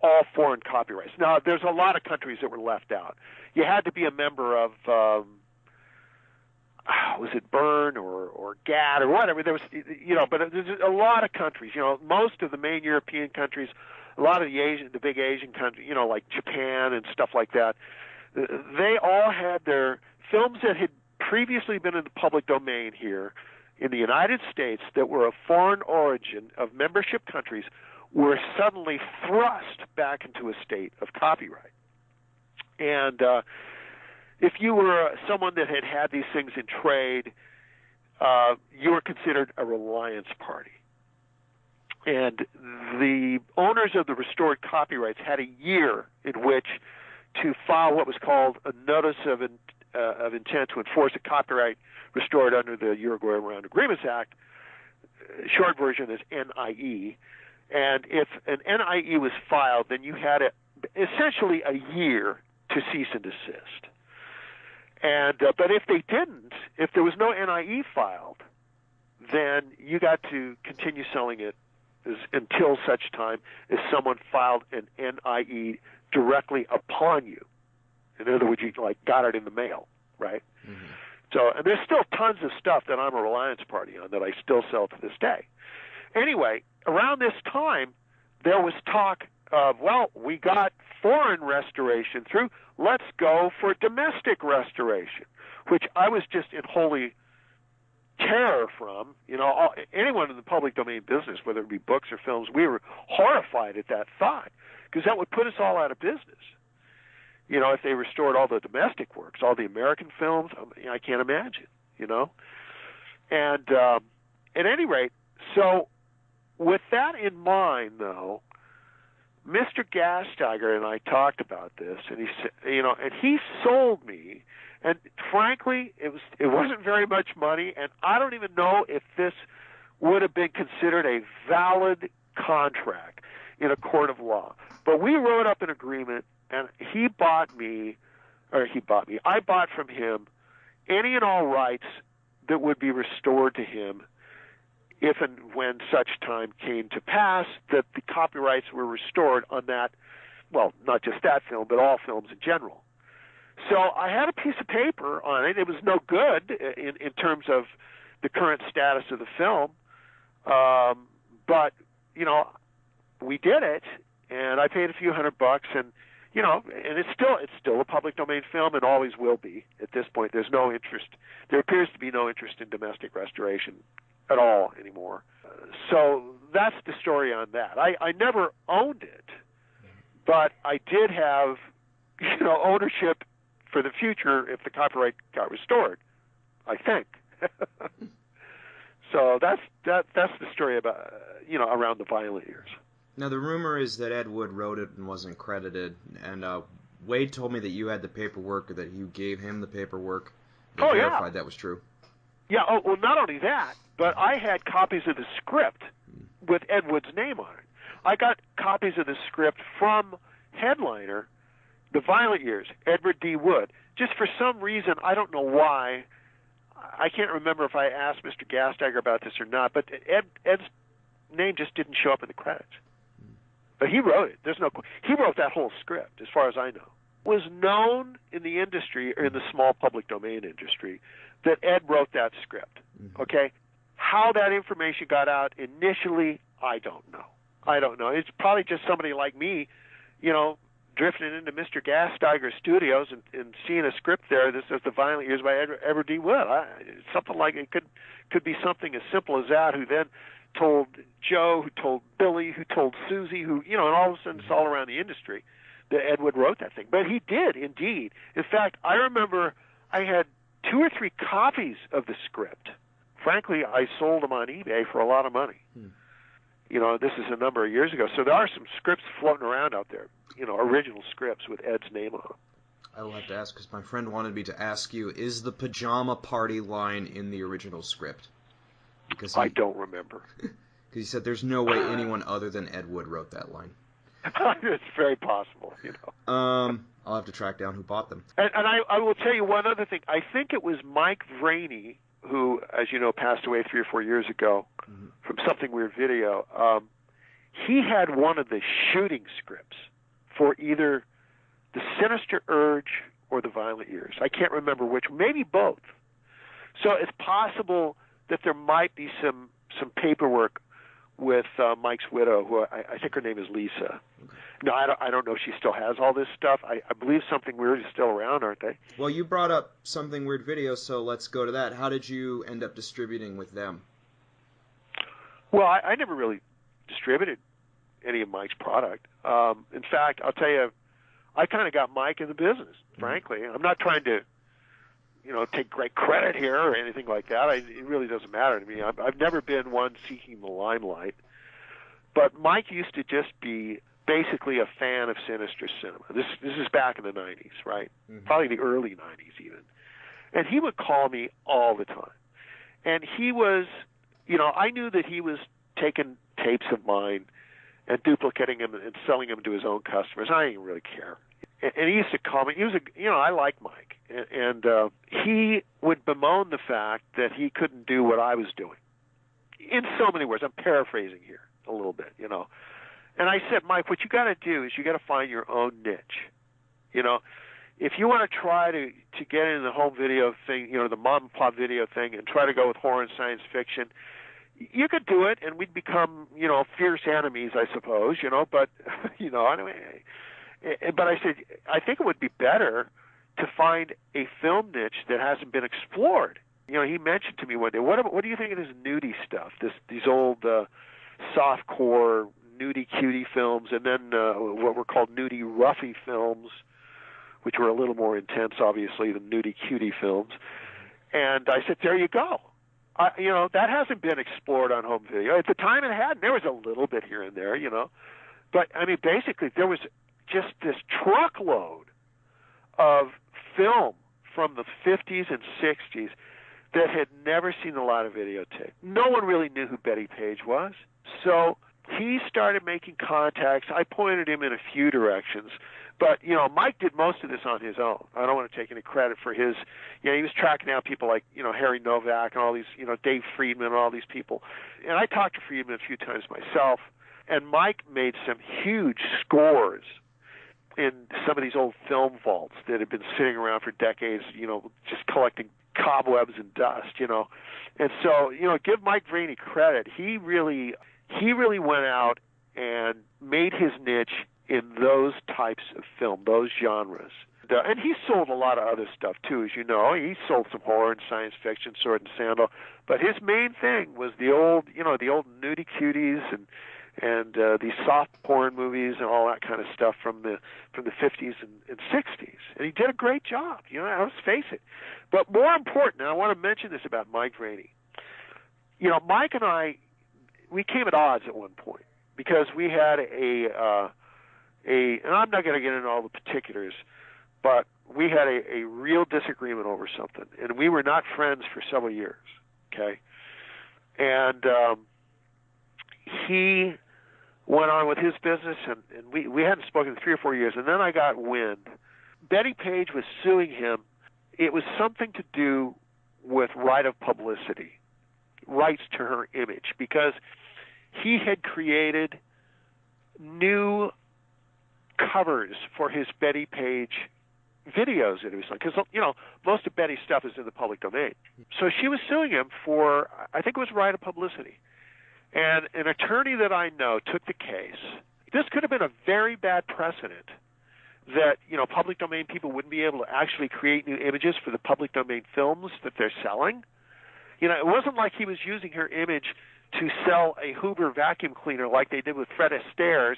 all foreign copyrights. Now, there's a lot of countries that were left out. You had to be a member of was it Bern or GATT or whatever? There was, but there's a lot of countries. Most of the main European countries, a lot of the big Asian countries, like Japan and stuff like that. They all had their films that had previously been in the public domain here in the United States that were of foreign origin of membership countries were suddenly thrust back into a state of copyright. And if you were someone that had these things in trade, you were considered a reliance party. And the owners of the restored copyrights had a year in which to file what was called a notice of intent to enforce a copyright restored under the Uraguay Round Agreements Act. Short version is NIE. And if an NIE was filed, then you had essentially a year to cease and desist. And but if they didn't, if there was no NIE filed, then you got to continue selling it until such time as someone filed an NIE directly upon you. In other words, you got it in the mail, right? Mm-hmm. So, and there's still tons of stuff that I'm a reliance party on that I still sell to this day. Anyway, around this time, there was talk well, we got foreign restoration through. Let's go for domestic restoration, which I was just in holy terror from. Anyone in the public domain business, whether it be books or films, we were horrified at that thought, because that would put us all out of business. If they restored all the domestic works, all the American films, I can't imagine, And at any rate, so with that in mind, though, Mr. Gasteigger and I talked about this, and he said, and he sold me, and frankly, it wasn't very much money, and I don't even know if this would have been considered a valid contract in a court of law. But we wrote up an agreement, and I bought from him any and all rights that would be restored to him if and when such time came to pass that the copyrights were restored on that, well, not just that film, but all films in general. So I had a piece of paper on it. It was no good in terms of the current status of the film, but, we did it, and I paid a few $100, and and it's still a public domain film, and always will be. At this point, there appears to be no interest in domestic restoration at all anymore. So that's the story on that. I never owned it, but I did have, ownership for the future if the copyright got restored, I think. So that's the story about, around the violent years. Now, the rumor is that Ed Wood wrote it and wasn't credited, and Wade told me that you had the paperwork, or that you gave him the paperwork that verified that was true. Yeah, well, not only that, but I had copies of the script with Ed Wood's name on it. I got copies of the script from headliner, The Violent Years, Edward D. Wood. Just for some reason, I don't know why, I can't remember if I asked Mr. Gasteigger about this or not, but Ed's name just didn't show up in the credits. But he wrote it. He wrote that whole script, as far as I know. It was known in the industry, or in the small public domain industry, that Ed wrote that script. Mm-hmm. Okay? How that information got out initially, I don't know. It's probably just somebody like me, drifting into Mr. Gasteigger's studios and seeing a script there that says The Violent Years by Edward D. Wood. Something like it could be something as simple as that, who then told Joe, who told Billy, who told Susie, and all of a sudden it's all around the industry that Ed Wood wrote that thing. But he did, indeed. In fact, I remember I had 2 or 3 copies of the script. Frankly, I sold them on eBay for a lot of money. This is a number of years ago. So there are some scripts floating around out there, original scripts with Ed's name on them. I will have to ask, because my friend wanted me to ask you, is the pajama party line in the original script? Because I don't remember. Because he said there's no way anyone other than Ed Wood wrote that line. It's very possible, I'll have to track down who bought them. And I will tell you one other thing. I think it was Mike Vraney, who, as you know, passed away 3 or 4 years ago from Something Weird Video. He had one of the shooting scripts for either The Sinister Urge or The Violent Years. I can't remember which. Maybe both. So it's possible that there might be some paperwork with Mike's widow, who I think her name is Lisa. Okay. No, I don't know if she still has all this stuff. I believe Something Weird is still around, aren't they? Well, you brought up Something Weird Video, so let's go to that. How did you end up distributing with them? Well, I never really distributed any of Mike's product. In fact, I'll tell you, I kind of got Mike in the business, frankly. I'm not trying to take great credit here or anything like that. It really doesn't matter to me. I've never been one seeking the limelight. But Mike used to just be basically a fan of Sinister Cinema. This is back in the 90s, right? Mm-hmm. Probably the early 90s even. And he would call me all the time. And he was, I knew that he was taking tapes of mine and duplicating them and selling them to his own customers. I didn't really care. And he used to call me. He was I like Mike. And he would bemoan the fact that he couldn't do what I was doing. In so many words, I'm paraphrasing here a little bit, And I said, Mike, what you got to do is you got to find your own niche. If you want to try to get into the home video thing, the mom and pop video thing, and try to go with horror and science fiction, you could do it, and we'd become, fierce enemies, I suppose, but, anyway. But I said, I think it would be better to find a film niche that hasn't been explored. He mentioned to me one day, what do you think of this nudie stuff, these old softcore nudie cutie films, and then what were called nudie roughy films, which were a little more intense, obviously, than nudie cutie films. And I said, there you go. That hasn't been explored on home video. At the time it hadn't. There was a little bit here and there, But, basically, there was just this truckload of film from the 50s and 60s that had never seen a lot of videotape. No one really knew who Betty Page was. So he started making contacts. I pointed him in a few directions. But, Mike did most of this on his own. I don't want to take any credit for his, he was tracking down people like, Harry Novak and all these, Dave Friedman and all these people. And I talked to Friedman a few times myself. And Mike made some huge scores in some of these old film vaults that had been sitting around for decades, just collecting cobwebs and dust, And so, give Mike Vraney credit. He really went out and made his niche in those types of film, those genres. And he sold a lot of other stuff, too, as you know. He sold some horror and science fiction, sword and sandal. But his main thing was the old nudie cuties and these soft porn movies and all that kind of stuff from the 50s and 60s. And he did a great job, let's face it. But more important, and I want to mention this about Mike Vraney. Mike and I, we came at odds at one point because we had and I'm not going to get into all the particulars, but we had a real disagreement over something, and we were not friends for several years, okay? And he went on with his business, and we hadn't spoken in 3 or 4 years, and then I got wind. Betty Page was suing him. It was something to do with right of publicity, rights to her image, because he had created new covers for his Betty Page videos that he was like, because most of Betty's stuff is in the public domain. So she was suing him for, I think it was right of publicity. And an attorney that I know took the case. This could have been a very bad precedent that, public domain people wouldn't be able to actually create new images for the public domain films that they're selling. It wasn't like he was using her image to sell a Hoover vacuum cleaner like they did with Fred Astaire's.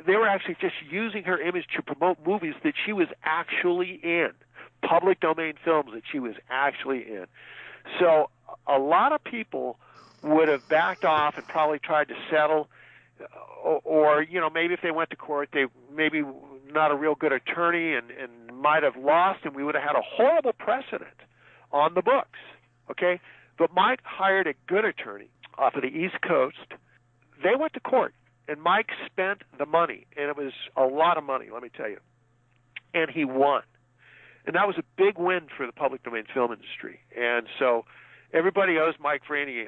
They were actually just using her image to promote movies that she was actually in, public domain films that she was actually in. So a lot of people would have backed off and probably tried to settle, or maybe if they went to court, they maybe not a real good attorney and might have lost, and we would have had a horrible precedent on the books, okay? But Mike hired a good attorney off of the East Coast. They went to court, and Mike spent the money, and it was a lot of money, let me tell you, and he won. And that was a big win for the public domain film industry. And so everybody owes Mike Vraney,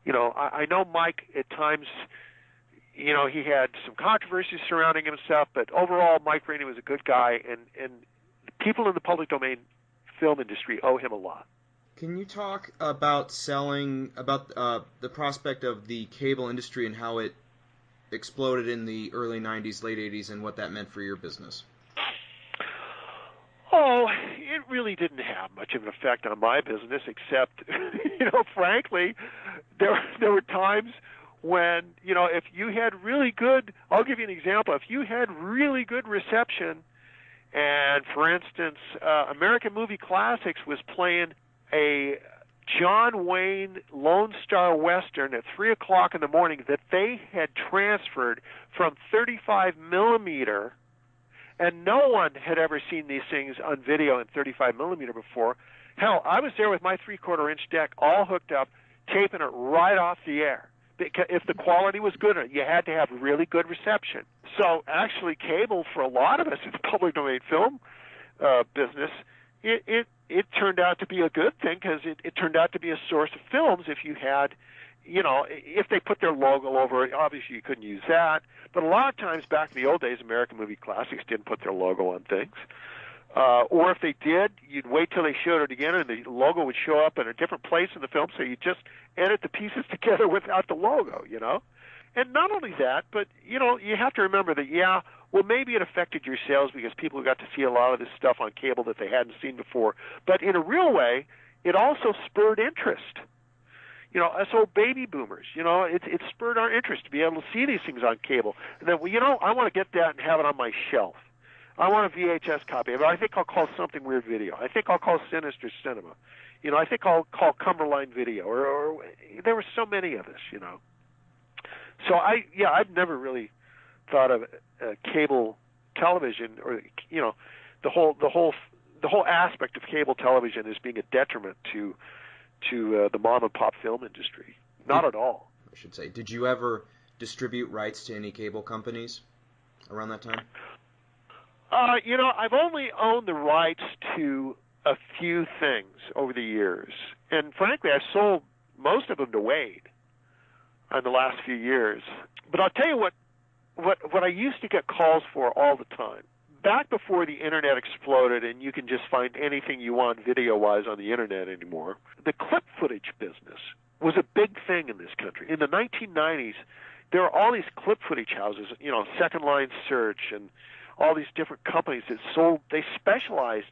I know Mike at times, he had some controversies surrounding himself, but overall Mike Vraney was a good guy, and people in the public domain film industry owe him a lot. Can you talk about the prospect of the cable industry and how it exploded in the early 90s, late 80s, and what that meant for your business? Oh, it really didn't have much of an effect on my business, except, frankly, there were times when, if you had really good, I'll give you an example, if you had really good reception, and, for instance, American Movie Classics was playing a John Wayne Lone Star Western at 3 o'clock in the morning that they had transferred from 35 millimeter, and no one had ever seen these things on video in 35 millimeter before. Hell, I was there with my 3/4 inch deck all hooked up, taping it right off the air. Because if the quality was good, you had to have really good reception. So actually, cable for a lot of us in the public domain film business, it turned out to be a good thing because it turned out to be a source of films if you had, if they put their logo over it. Obviously, you couldn't use that. But a lot of times back in the old days, American Movie Classics didn't put their logo on things. Or if they did, you'd wait till they showed it again, and the logo would show up in a different place in the film, so you just edit the pieces together without the logo, you know? And not only that, but, you know, you have to remember that, well, maybe it affected your sales because people got to see a lot of this stuff on cable that they hadn't seen before. But in a real way, it also spurred interest. You know, us old baby boomers, you know, it spurred our interest to be able to see these things on cable. And then, well, you know, I want to get that and have it on my shelf. I want a VHS copy of it. I think I'll call Something Weird Video. I think I'll call Sinister Cinema. You know, I think I'll call Cumberline Video. Or there were so many of us, you know. So I'd never really thought of cable television, or, you know, the whole aspect of cable television as being a detriment to the mom and pop film industry. Not at all. I should say. Did you ever distribute rights to any cable companies around that time? You know, I've only owned the rights to a few things over the years, and frankly, I've sold most of them to Wade in the last few years. But I'll tell you what I used to get calls for all the time. Back before the internet exploded and you can just find anything you want video-wise on the internet anymore, the clip footage business was a big thing in this country. In the 1990s, there were all these clip footage houses, you know, Second Line Search and all these different companies that sold. They specialized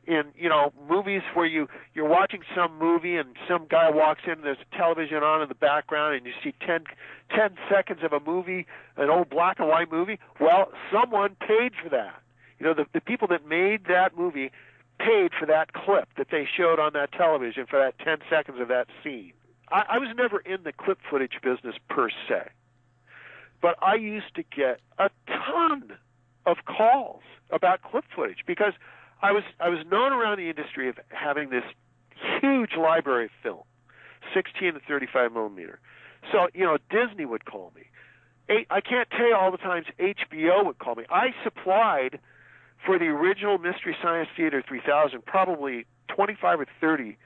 in, you know, movies where you're watching some movie and some guy walks in and there's a television on in the background and you see 10 seconds of a movie, an old black and white movie. Well, someone paid for that. You know, the people that made that movie paid for that clip that they showed on that television for that 10 seconds of that scene. I was never in the clip footage business per se, but I used to get a ton of calls about clip footage because I was known around the industry of having this huge library of film, 16 to 35 millimeter. So, you know, Disney would call me. I can't tell you all the times HBO would call me. I supplied for the original Mystery Science Theater 3000 probably 25 or 30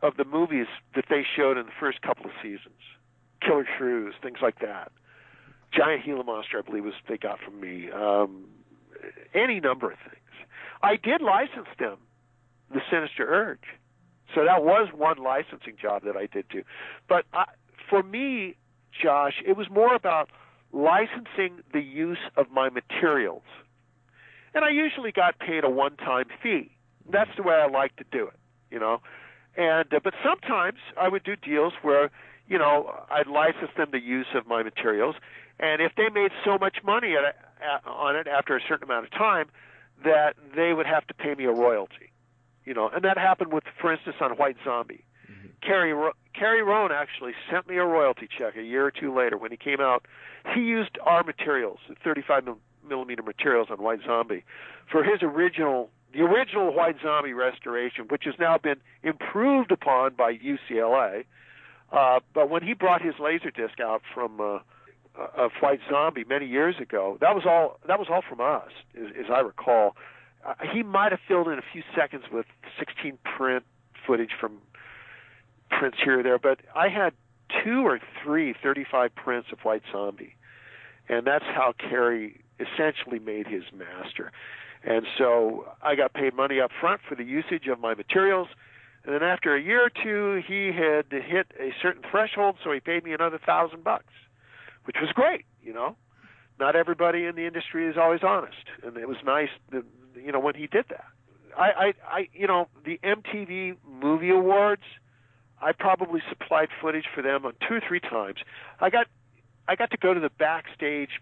of the movies that they showed in the first couple of seasons. Killer Shrews, things like that. Giant Gila Monster, I believe, they got from me. Any number of things. I did license them, The Sinister Urge. So that was one licensing job that I did too. But for me, Josh, it was more about licensing the use of my materials. And I usually got paid a one-time fee. That's the way I like to do it, you know. And but sometimes I would do deals where, you know, I'd license them the use of my materials, and if they made so much money on it after a certain amount of time, that they would have to pay me a royalty, you know. And that happened with, for instance, on White Zombie. Mm-hmm. Kerry Rowan actually sent me a royalty check a year or two later when he came out. He used our materials, 35 millimeter materials on White Zombie, for his the original White Zombie restoration, which has now been improved upon by UCLA. But when he brought his Laserdisc out from of White Zombie many years ago, that was all from us, as I recall. He might have filled in a few seconds with 16 print footage from prints here or there, but I had 2 or 3 35 prints of White Zombie, and that's how Kerry essentially made his master. And so I got paid money up front for the usage of my materials, and then after a year or two, he had hit a certain threshold, so he paid me another $1,000, which was great, you know. Not everybody in the industry is always honest, and it was nice, you know, when he did that. You know, the MTV Movie Awards, I probably supplied footage for them on 2 or 3 times. I got to go to the backstage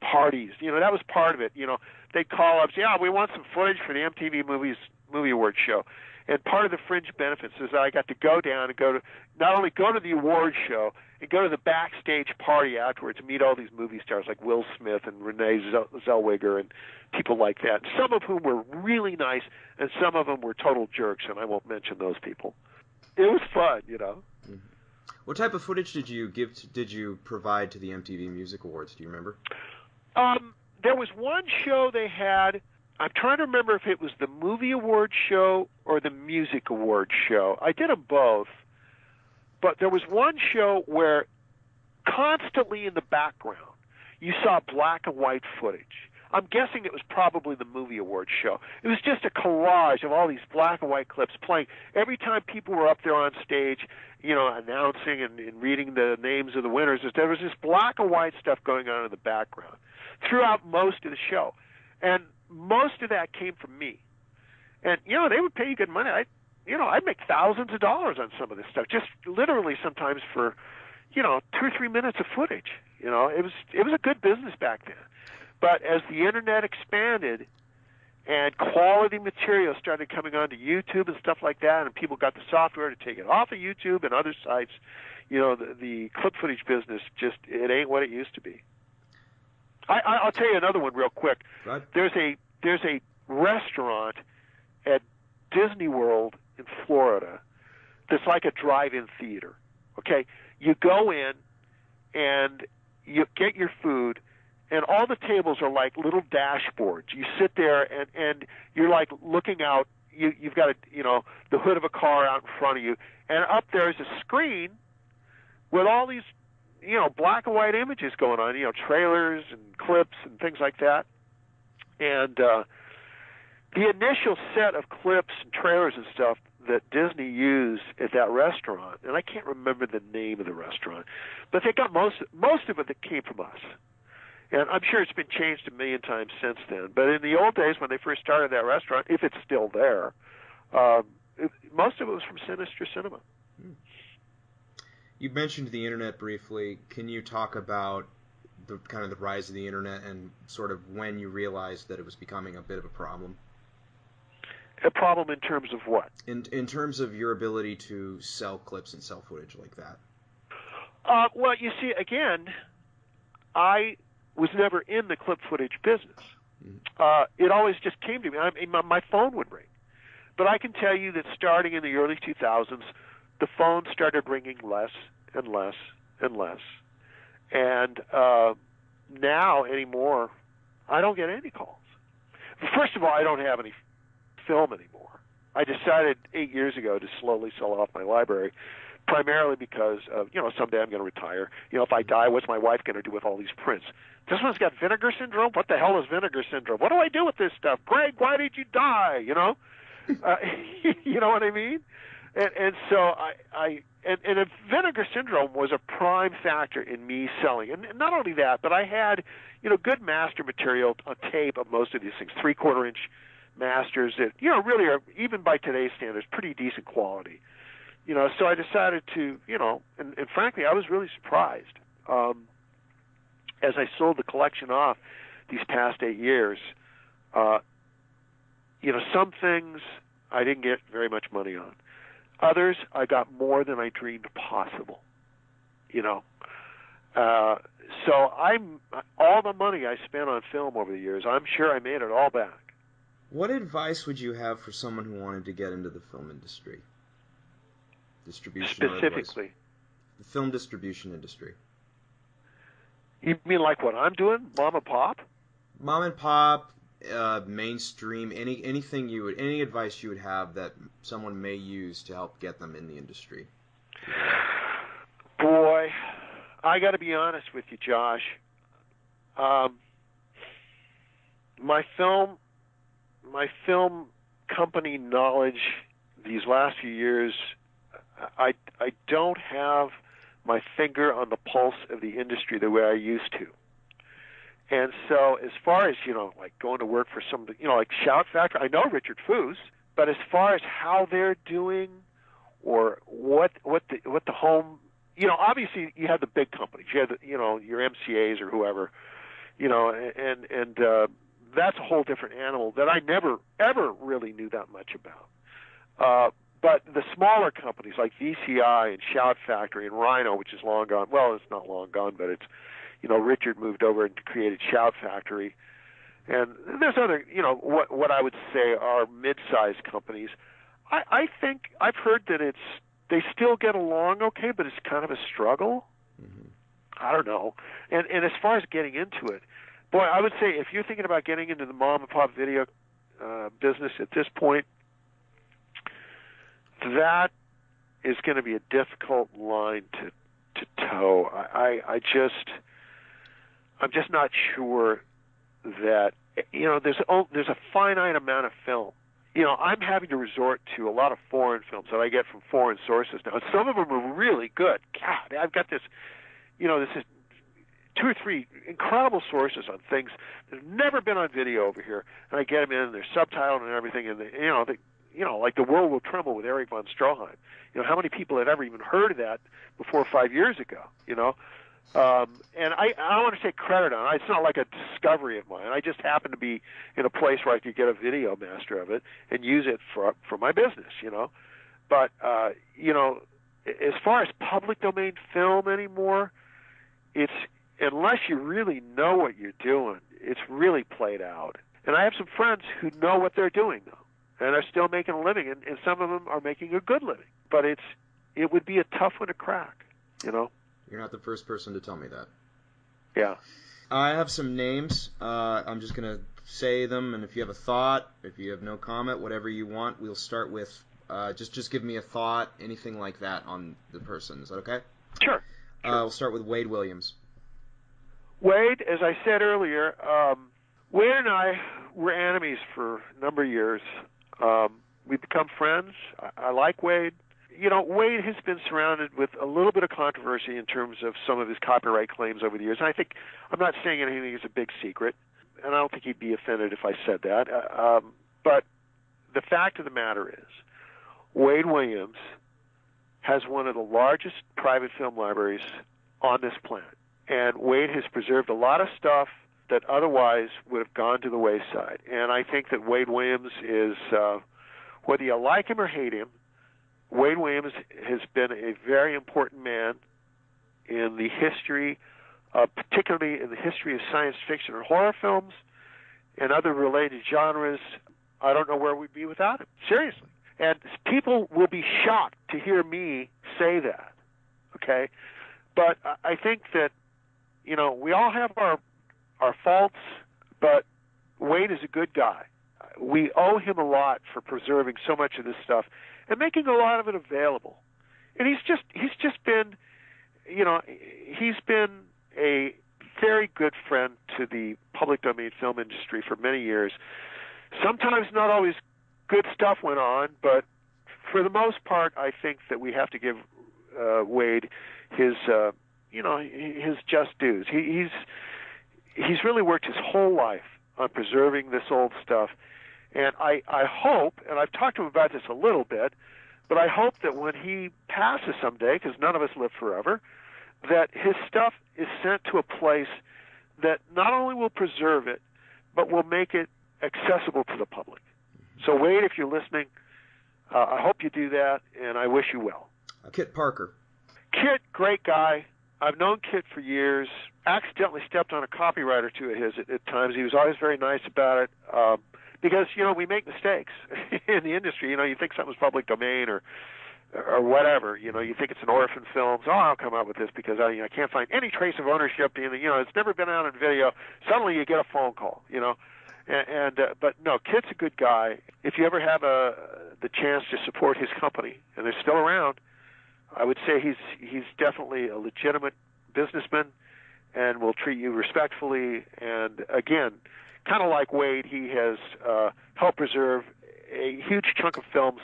parties. You know, that was part of it. You know, they'd call up, say, yeah, we want some footage for the MTV Movie Awards show. And part of the fringe benefits is that I got to go down and not only go to the awards show, and go to the backstage party afterwards and meet all these movie stars like Will Smith and Renee Zellweger and people like that, some of whom were really nice and some of them were total jerks, and I won't mention those people. It was fun, you know. Mm-hmm. What type of footage did you provide to the MTV Music Awards? Do you remember? There was one show they had. I'm trying to remember if it was the Movie Awards show or the Music Awards show. I did them both. But there was one show where constantly in the background you saw black and white footage. I'm guessing it was probably the Movie Awards show. It was just a collage of all these black and white clips playing. Every time people were up there on stage, announcing and reading the names of the winners, there was this black and white stuff going on in the background throughout most of the show. And most of that came from me. And, they would pay you good money. I'd make thousands of dollars on some of this stuff, just literally sometimes for, 2 or 3 minutes of footage. It was a good business back then. But as the Internet expanded and quality material started coming onto YouTube and stuff like that, and people got the software to take it off of YouTube and other sites, the clip footage business it ain't what it used to be. I'll tell you another one real quick. Right. There's a restaurant at Disney World in Florida that's like a drive-in theater. Okay, you go in and you get your food, and all the tables are like little dashboards. You sit there and you're like looking out. You've got the hood of a car out in front of you, and up there's a screen with all these black and white images going on. Trailers and clips and things like that. And the initial set of clips and trailers and stuff that Disney used at that restaurant, and I can't remember the name of the restaurant, but they got most of it that came from us. And I'm sure it's been changed a million times since then. But in the old days when they first started that restaurant, if it's still there, most of it was from Sinister Cinema. You mentioned the Internet briefly. Can you talk about the kind of the rise of the Internet and sort of when you realized that it was becoming a bit of a problem? A problem in terms of what? In terms of your ability to sell clips and sell footage like that. Well, you see, again, I was never in the clip footage business. It always just came to me. My phone would ring. But I can tell you that starting in the early 2000s, the phone started ringing less and less and less. And now, anymore, I don't get any calls. First of all, I don't have any film anymore. I decided 8 years ago to slowly sell off my library, primarily because of, someday I'm going to retire. If I die, what's my wife going to do with all these prints? This one's got vinegar syndrome? What the hell is vinegar syndrome? What do I do with this stuff? Greg, why did you die? You know what I mean? And so and vinegar syndrome was a prime factor in me selling. And not only that, but I had, good master material on tape of most of these things, 3/4 inch masters that, really are, even by today's standards, pretty decent quality. So I decided to, and frankly, I was really surprised. As I sold the collection off these past 8 years, some things I didn't get very much money on. Others, I got more than I dreamed possible, So all the money I spent on film over the years, I'm sure I made it all back. What advice would you have for someone who wanted to get into the film industry? Distribution Specifically? The film distribution industry. You mean like what I'm doing? Mom and pop? Mom and pop, mainstream, any advice you would have that someone may use to help get them in the industry? Boy, I got to be honest with you, Josh. My film company knowledge these last few years, I don't have my finger on the pulse of the industry the way I used to. And so as far as, like going to work for some, like Shout Factory, I know Richard Foos, but as far as how they're doing or what the home, obviously you have the big companies, you have your MCAs or whoever, and that's a whole different animal that I never, ever really knew that much about. But the smaller companies like VCI and Shout Factory and Rhino, which is long gone, well, it's not long gone, but it's, Richard moved over and created Shout Factory. And there's other, what I would say are mid-sized companies. I think I've heard that they still get along okay, but it's kind of a struggle. Mm-hmm. I don't know. And as far as getting into it, boy, I would say if you're thinking about getting into the mom and pop video business at this point, that is going to be a difficult line to toe. I'm just not sure that there's a finite amount of film. I'm having to resort to a lot of foreign films that I get from foreign sources now. And some of them are really good. God, I've got this is 2 or 3 incredible sources on things that have never been on video over here, and I get them in, and they're subtitled and everything, and like The World Will Tremble with Erich von Stroheim. How many people had ever even heard of that before 5 years ago? And I don't want to take credit on it. It's not like a discovery of mine. I just happened to be in a place where I could get a video master of it and use it for my business. But as far as public domain film anymore, it's unless you really know what you're doing, it's really played out. And I have some friends who know what they're doing though, and are still making a living, and some of them are making a good living. But it would be a tough one to crack. You're not the first person to tell me that. Yeah. I have some names. I'm just going to say them, and if you have a thought, if you have no comment, whatever you want, we'll start with just give me a thought, anything like that on the person. Is that okay? Sure. We'll start with Wade Williams. Wade, as I said earlier, Wade and I were enemies for a number of years. We've become friends. I like Wade. Wade has been surrounded with a little bit of controversy in terms of some of his copyright claims over the years. And I think I'm not saying anything is a big secret, and I don't think he'd be offended if I said that. But the fact of the matter is, Wade Williams has one of the largest private film libraries on this planet. And Wade has preserved a lot of stuff that otherwise would have gone to the wayside. And I think that Wade Williams is, whether you like him or hate him, Wade Williams has been a very important man in the history, particularly in the history of science fiction and horror films and other related genres. I don't know where we'd be without him, seriously. And people will be shocked to hear me say that, okay? But I think that, we all have our faults, but Wade is a good guy. We owe him a lot for preserving so much of this stuff and making a lot of it available. And he's just been, he's been a very good friend to the public domain film industry for many years. Sometimes not always good stuff went on, but for the most part, I think that we have to give Wade his just dues. He's really worked his whole life on preserving this old stuff. And I hope, and I've talked to him about this a little bit, but I hope that when he passes someday, because none of us live forever, that his stuff is sent to a place that not only will preserve it, but will make it accessible to the public. So Wade, if you're listening, I hope you do that, and I wish you well. Kit Parker. Kit, great guy. I've known Kit for years. Accidentally stepped on a copyright or two of his at times. He was always very nice about it. Because, we make mistakes in the industry. You think something's public domain or whatever. You think it's an orphan film. So I'll come out with this because I can't find any trace of ownership. It's never been out on video. Suddenly you get a phone call, But no, Kit's a good guy. If you ever have the chance to support his company, and they're still around, I would say he's definitely a legitimate businessman and will treat you respectfully. And again, kind of like Wade, he has helped preserve a huge chunk of films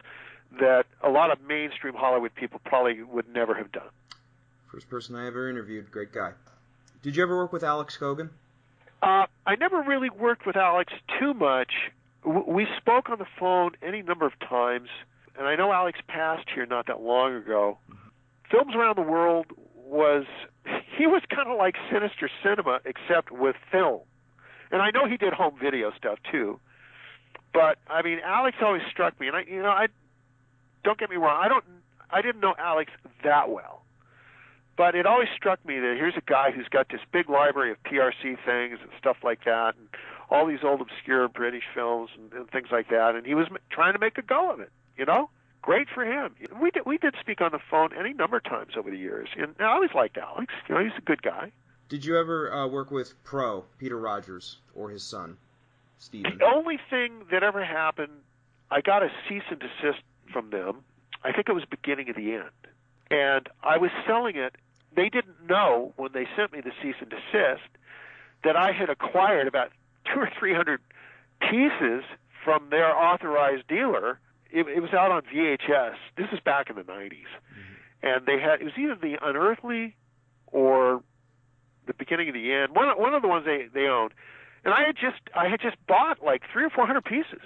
that a lot of mainstream Hollywood people probably would never have done. First person I ever interviewed, great guy. Did you ever work with Alex Kogan? I never really worked with Alex too much. We spoke on the phone any number of times, and I know Alex passed here not that long ago. Films Around the World he was kind of like Sinister Cinema, except with film. And I know he did home video stuff too, but Alex always struck me. And I don't get me wrong, I didn't know Alex that well, but it always struck me that here's a guy who's got this big library of PRC things and stuff like that, and all these old obscure British films and things like that, and he was trying to make a go of it. Great for him. We did speak on the phone any number of times over the years, and I always liked Alex. He's a good guy. Did you ever work with Peter Rodgers, or his son, Stephen? The only thing that ever happened, I got a cease and desist from them. I think it was beginning of the end. And I was selling it. They didn't know when they sent me the cease and desist that I had acquired about 200 or 300 pieces from their authorized dealer. It was out on VHS. This is back in the 90s. And it was either The Unearthly or The Beginning of the End, one of the ones they owned. And I had just bought like 300 or 400 pieces,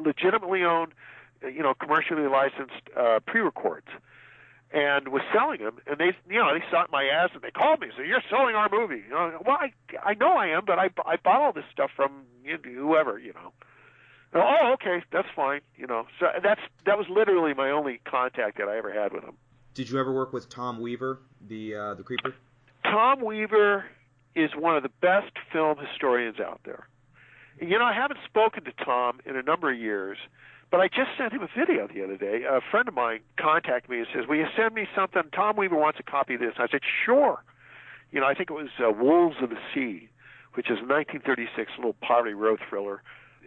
legitimately owned, commercially licensed pre-records, and was selling them. And they sought my ass and they called me and said, "You're selling our movie." Well, I know I am, but I bought all this stuff from whoever, Oh, okay, that's fine, So that was literally my only contact that I ever had with him. Did you ever work with Tom Weaver, the Creeper? Tom Weaver is one of the best film historians out there. I haven't spoken to Tom in a number of years, but I just sent him a video the other day. A friend of mine contacted me and says, "Will you send me something? Tom Weaver wants a copy of this." I said, "Sure." I think it was Wolves of the Sea, which is a 1936 little poverty row thriller.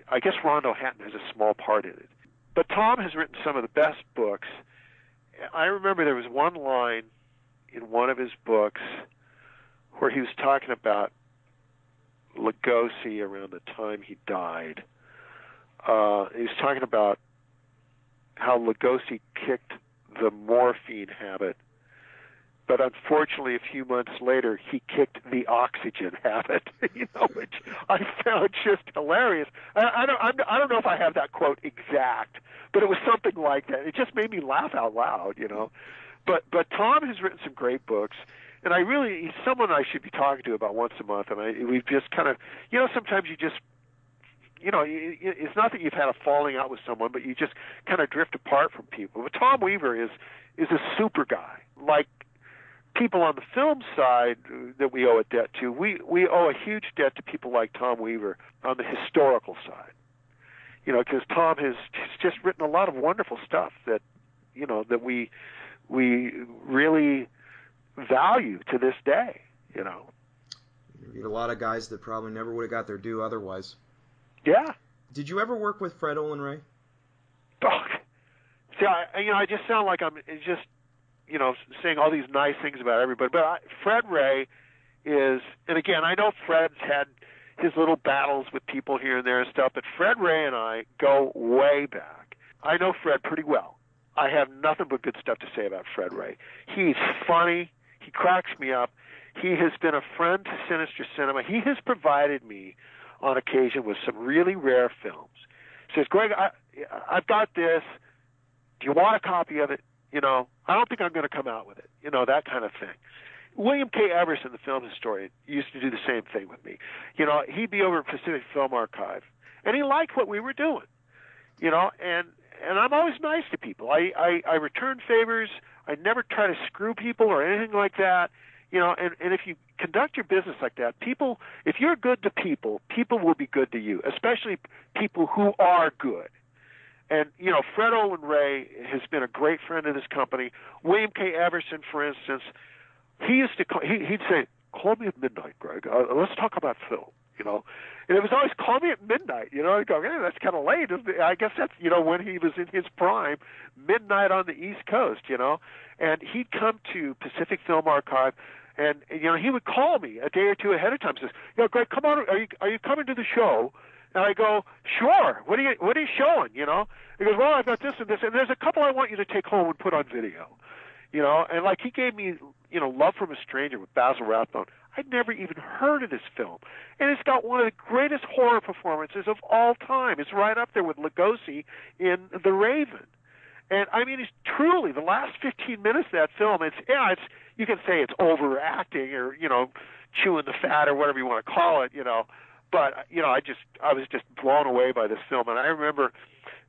I guess Rondo Hatton has a small part in it. But Tom has written some of the best books. I remember there was one line in one of his books where he was talking about Lugosi around the time he died. He was talking about how Lugosi kicked the morphine habit, but unfortunately, a few months later, he kicked the oxygen habit. Which I found just hilarious. I don't know if I have that quote exact, but it was something like that. It just made me laugh out loud. But Tom has written some great books. And he's someone I should be talking to about once a month. And we've just kind of, sometimes you just, it's not that you've had a falling out with someone, but you just kind of drift apart from people. But Tom Weaver is a super guy. Like people on the film side that we owe a debt to, we owe a huge debt to people like Tom Weaver on the historical side. Because Tom has just written a lot of wonderful stuff that, that we really value to this day. You get a lot of guys that probably never would have got their due otherwise. Yeah. Did you ever work with Fred Olen Ray? Oh, see, I just sound like I'm just, saying all these nice things about everybody. But Fred Ray is, and again, I know Fred's had his little battles with people here and there and stuff, but Fred Ray and I go way back. I know Fred pretty well. I have nothing but good stuff to say about Fred Ray. He's funny. He cracks me up. He has been a friend to Sinister Cinema. He has provided me on occasion with some really rare films. He says, "Greg, I've got this. Do you want a copy of it? I don't think I'm going to come out with it." That kind of thing. William K. Everson, the film historian, used to do the same thing with me. He'd be over at Pacific Film Archive, and he liked what we were doing. And I'm always nice to people. I return favors. I never try to screw people or anything like that. And if you conduct your business like that, people, if you're good to people, people will be good to you, especially people who are good. And, Fred Olen Ray has been a great friend of this company. William K. Everson, for instance, he used to he'd say, "Call me at midnight, Greg. Let's talk about film." And it was always, "Call me at midnight." I'd go, "Hey, that's kind of late." I guess that's, when he was in his prime, midnight on the East Coast, And he'd come to Pacific Film Archive, and, he would call me a day or two ahead of time and says, "Greg, come on, are you coming to the show?" And I go, "Sure. What are you showing?" He goes, "Well, I've got this and this, and there's a couple I want you to take home and put on video." And like he gave me, Love from a Stranger with Basil Rathbone. I'd never even heard of this film. And it's got one of the greatest horror performances of all time. It's right up there with Lugosi in The Raven. And I mean, it's truly the last 15 minutes of that film. It's you can say it's overacting or chewing the fat or whatever you want to call it, But I was just blown away by this film. And I remember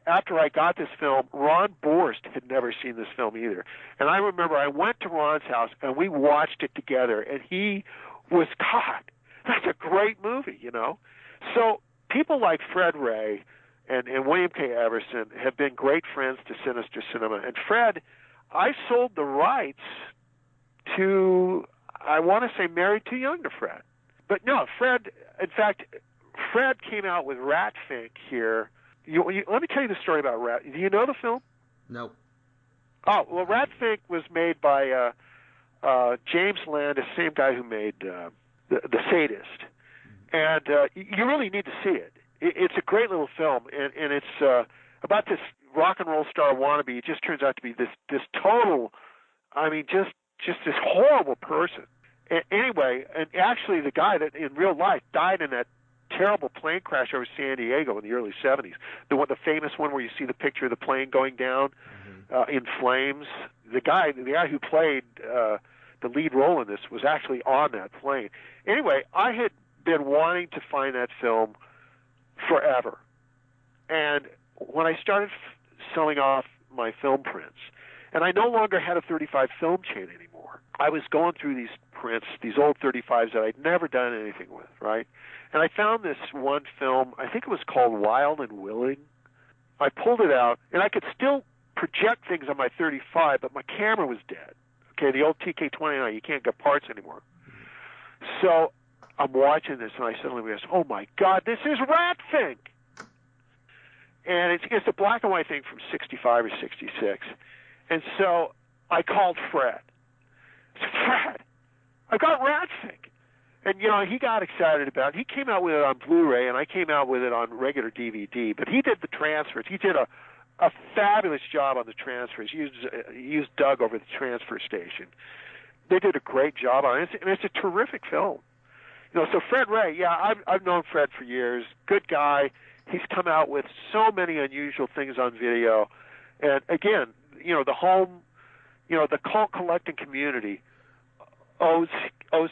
after I got this film, Ron Borst had never seen this film either. And I remember I went to Ron's house and we watched it together. And he was, "God, that's a great movie," So people like Fred Ray and William K. Everson have been great friends to Sinister Cinema. And Fred, I sold the rights to, I want to say Married Too Young to Fred. But no, Fred, in fact, Fred came out with Ratfink here. Let me tell you the story about Rat. Do you know the film? No. Oh, well, Ratfink was made by James Land, the same guy who made The Sadist. And you really need to see it. It's a great little film, and it's about this rock and roll star wannabe. It just turns out to be this total, I mean, just this horrible person. Anyway, and actually the guy that in real life died in that terrible plane crash over San Diego in the early 70s, the famous one where you see the picture of the plane going down in flames. The guy who played the lead role in this was actually on that plane. Anyway, I had been wanting to find that film forever, and when I started selling off my film prints, and I no longer had a 35 film chain anymore, I was going through these prints, these old 35s that I'd never done anything with, right? And I found this one film, I think it was called Wild and Willing. I pulled it out, and I could still project things on my 35, but my camera was dead. Okay, the old TK-29, you can't get parts anymore. So I'm watching this, and I suddenly realized, oh my God, this is Rat Fink! And it's a black and white thing from 65 or 66. And so I called Fred. I said, Fred, I got Rat Fink. And, he got excited about it. He came out with it on Blu-ray, and I came out with it on regular DVD. But he did the transfers. He did a fabulous job on the transfers. He used Doug over the transfer station. They did a great job on it, and it's a terrific film. So Fred Ray, yeah, I've known Fred for years. Good guy. He's come out with so many unusual things on video. And again, the home, the cult collecting community owes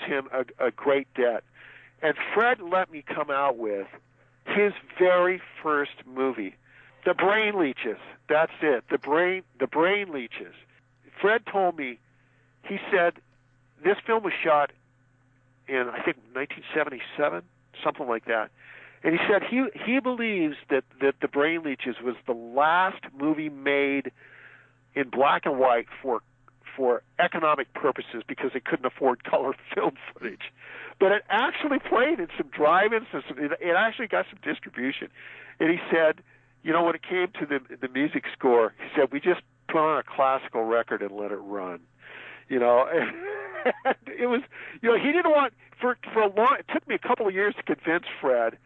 him a great debt. And Fred let me come out with his very first movie, The Brain Leeches. That's it, The Brain Leeches. Fred told me, he said, this film was shot in, I think, 1977, something like that. And he said he believes that The Brain Leeches was the last movie made in black and white for economic purposes because they couldn't afford color film footage. But it actually played in some drive-ins. It actually got some distribution. And he said, when it came to the music score, he said, we just put on a classical record and let it run. It was, he didn't want, for a long, it took me a couple of years to convince Fred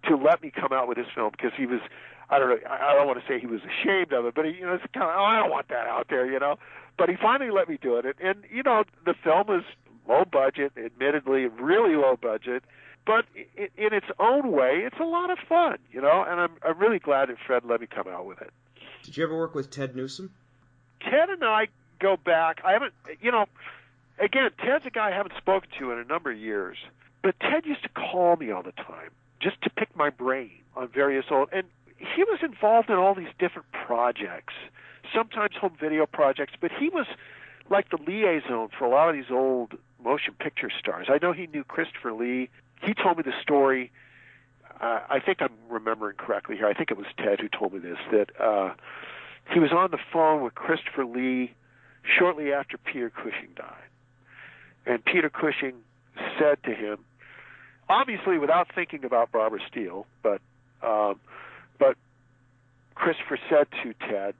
to let me come out with this film because he was, I don't want to say he was ashamed of it, but it's kind of, I don't want that out there, But he finally let me do it. And the film is low budget, admittedly, really low budget, but in its own way, it's a lot of fun, and I'm really glad that Fred let me come out with it. Did you ever work with Ted Newsom? Ted and I go back. I haven't, again, Ted's a guy I haven't spoken to in a number of years, but Ted used to call me all the time just to pick my brain on various old, and he was involved in all these different projects, sometimes home video projects, but he was like the liaison for a lot of these old motion picture stars. I know he knew Christopher Lee. He told me the story, I think I'm remembering correctly here, I think it was Ted who told me this, that he was on the phone with Christopher Lee shortly after Peter Cushing died. And Peter Cushing said to him, obviously without thinking about Barbara Steele, but Christopher said to Ted,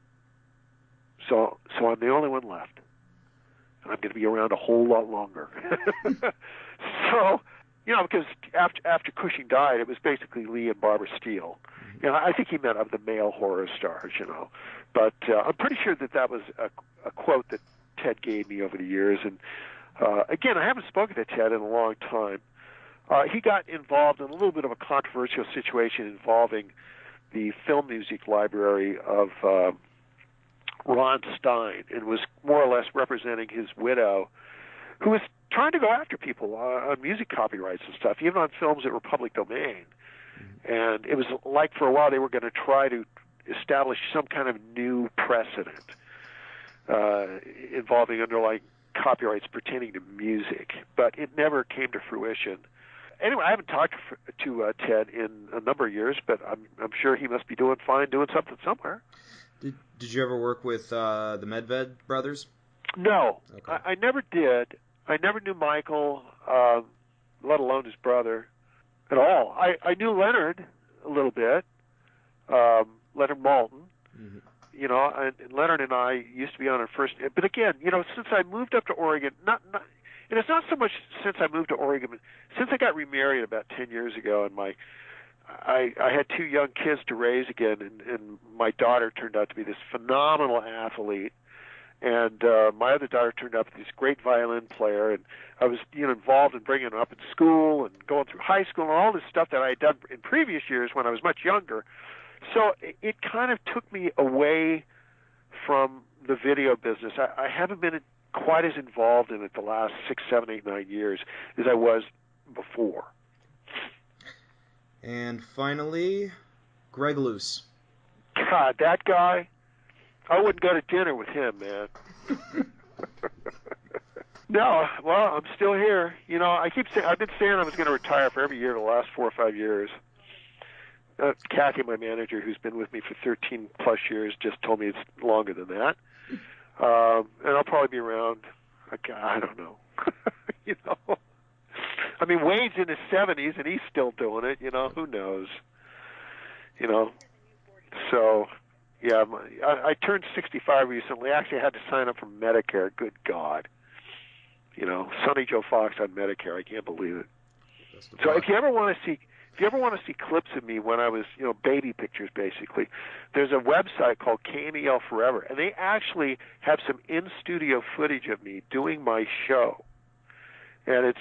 so I'm the only one left, and I'm going to be around a whole lot longer. So, because after Cushing died, it was basically Lee and Barbara Steele. I think he meant of the male horror stars, But I'm pretty sure that was a quote that Ted gave me over the years. And again, I haven't spoken to Ted in a long time. He got involved in a little bit of a controversial situation involving the film music library of Ron Stein, and was more or less representing his widow, who was trying to go after people on music copyrights and stuff, even on films that were public domain. And it was like for a while they were going to try to establish some kind of new precedent involving underlying copyrights pertaining to music, but it never came to fruition. Anyway, I haven't talked to Ted in a number of years, but I'm sure he must be doing fine, doing something somewhere. Did you ever work with the Medved brothers? No, okay. I never did. I never knew Michael, let alone his brother, at all. I knew Leonard a little bit, Leonard Maltin. Mm-hmm. And Leonard and I used to be on our first. But again, since I moved up to Oregon, and it's not so much since I moved to Oregon, since I got remarried about 10 years ago, and I had 2 young kids to raise again, and my daughter turned out to be this phenomenal athlete, and my other daughter turned out to be this great violin player, and I was involved in bringing her up in school and going through high school and all this stuff that I had done in previous years when I was much younger. So it kind of took me away from the video business. I haven't been quite as involved in it the last 6, 7, 8, 9 years as I was before. And finally, Greg Luce. God, that guy, I wouldn't go to dinner with him, man. No, well, I'm still here. I've been saying I was going to retire for every year the last 4 or 5 years. Kathy, my manager, who's been with me for 13 plus years, just told me it's longer than that. And I'll probably be around, I don't know. I mean, Wade's in his 70s and he's still doing it, who knows? So, yeah, I turned 65 recently. Actually, I had to sign up for Medicare. Good God. Sonny Joe Fox on Medicare. I can't believe it. So if you ever want to see clips of me when I was, baby pictures basically, there's a website called KMEL Forever, and they actually have some in-studio footage of me doing my show. And it's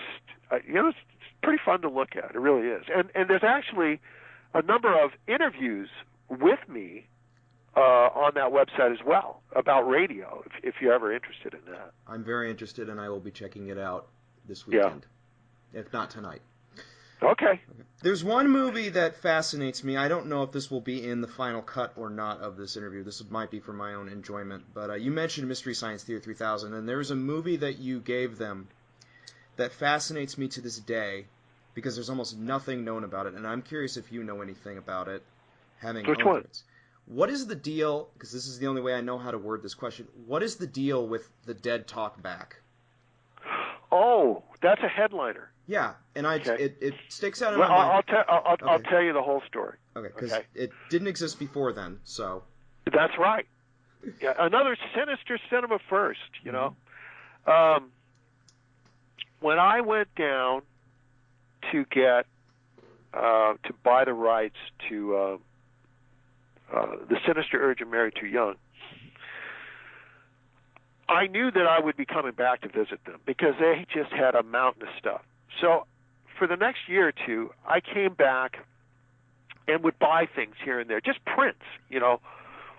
pretty fun to look at. It really is. And there's actually a number of interviews with me on that website as well about radio, if you're ever interested in that. I'm very interested, and I will be checking it out this weekend, if not tonight. Okay. There's one movie that fascinates me. I don't know if this will be in the final cut or not of this interview. This might be for my own enjoyment. But you mentioned Mystery Science Theater 3000, and there's a movie that you gave them that fascinates me to this day because there's almost nothing known about it. And I'm curious if you know anything about it. Which one? What is the deal, because this is the only way I know how to word this question, what is the deal with the Dead Talk Back? Oh, that's a headliner. Yeah, and it sticks out in my mind. I'll tell you the whole story. Okay, because it didn't exist before then, so. That's right. Yeah, another Sinister Cinema first, When I went down to get to buy the rights to The Sinister Urge of Married Too Young, I knew that I would be coming back to visit them because they just had a mountain of stuff. So for the next year or two, I came back and would buy things here and there, just prints,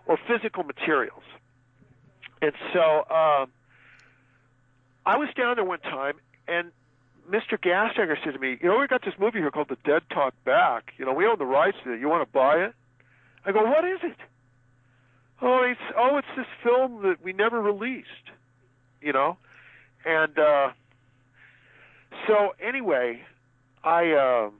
or physical materials. And so I was down there one time, and Mr. Gasteger said to me, we got this movie here called The Dead Talk Back. We own the rights to it. You want to buy it? I go, what is it? It's this film that we never released, And so anyway, I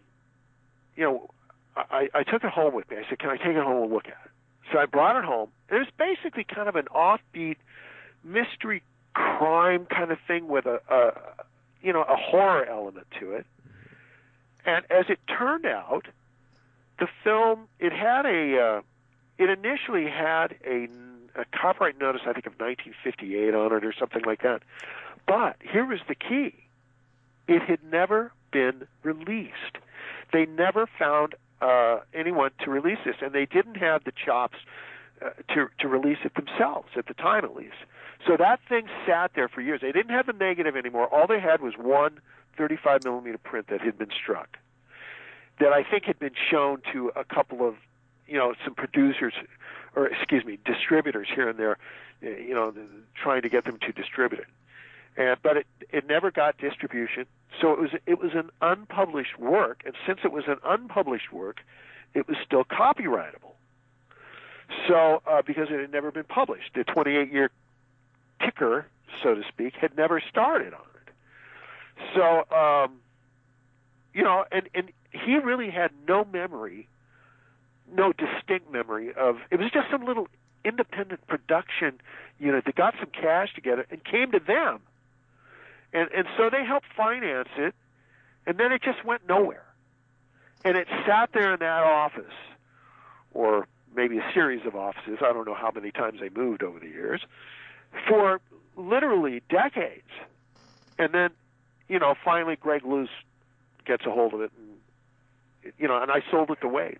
took it home with me. I said, can I take it home and look at it? So I brought it home. It was basically kind of an offbeat mystery crime kind of thing with a horror element to it. And as it turned out, the film, it initially had a copyright notice, I think, of 1958 on it or something like that. But here was the key. It had never been released. They never found anyone to release this, and they didn't have the chops to release it themselves, at the time at least. So that thing sat there for years. They didn't have the negative anymore. All they had was one 35mm print that had been struck, that I think had been shown to a couple of, some producers, distributors here and there, trying to get them to distribute it. But it never got distribution. So it was an unpublished work, and since it was an unpublished work, it was still copyrightable. So because it had never been published, the 28-year ticker, so to speak, had never started on it. So and he really had no distinct memory of. It was just some little independent production unit that got some cash together and came to them. And so they helped finance it, and then it just went nowhere. And it sat there in that office, or maybe a series of offices, I don't know how many times they moved over the years, for literally decades. And then finally Greg Luce gets a hold of it, and I sold it to Wade.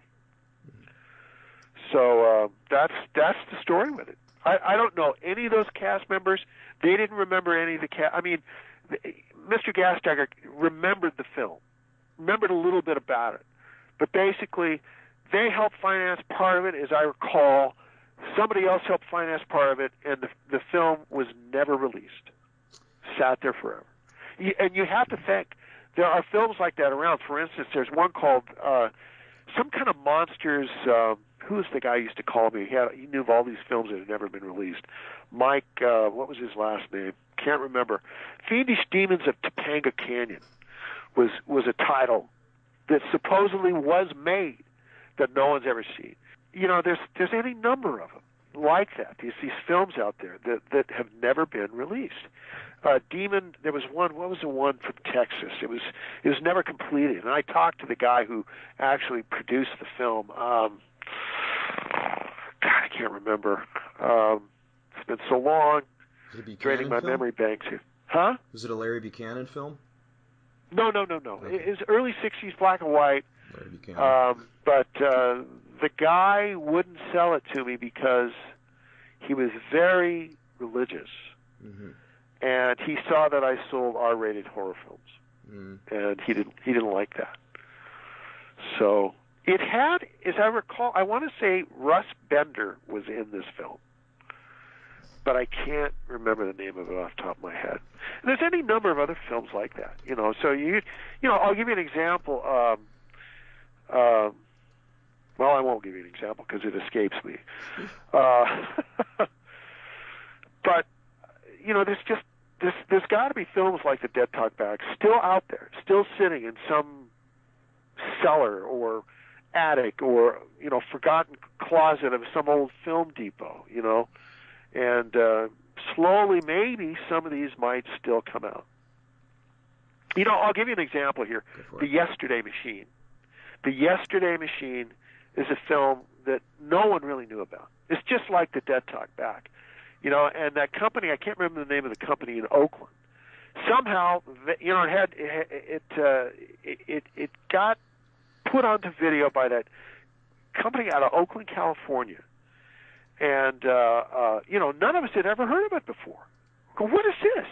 So that's the story with it. I don't know any of those cast members. They didn't remember any of the cast. I mean, Mr. Gasteyer remembered the film, remembered a little bit about it, but basically they helped finance part of it, as I recall. Somebody else helped finance part of it, and the film was never released. Sat there forever. And you have to think, there are films like that around. For instance, there's one called some kind of monsters. Who's the guy who used to call me? He knew of all these films that had never been released. Mike, what was his last name? Can't remember. Fiendish Demons of Topanga Canyon was a title that supposedly was made that no one's ever seen. There's any number of them like that. There's these films out there that have never been released. Demon, there was one. What was the one from Texas? It was never completed. And I talked to the guy who actually produced the film. God, I can't remember. It's been so long. Draining my memory banks here. Huh? Was it a Larry Buchanan film? No. Okay. It was early '60s, black and white. Larry Buchanan. But the guy wouldn't sell it to me because he was very religious. Mm-hmm. And he saw that I sold R-rated horror films, and he didn't like that. So it had, as I recall, I want to say Russ Bender was in this film, but I can't remember the name of it off the top of my head. And there's any number of other films like that, So I'll give you an example. Well, I won't give you an example because it escapes me. But there's got to be films like The Dead Talk Back still out there, still sitting in some cellar or attic or forgotten closet of some old film depot, and slowly maybe some of these might still come out. I'll give you an example here. The Yesterday Machine. The Yesterday Machine is a film that no one really knew about. It's just like The Dead Talk Back. And that company, I can't remember the name of the company in Oakland. Somehow, it got put onto video by that company out of Oakland, California. And, none of us had ever heard of it before. What is this?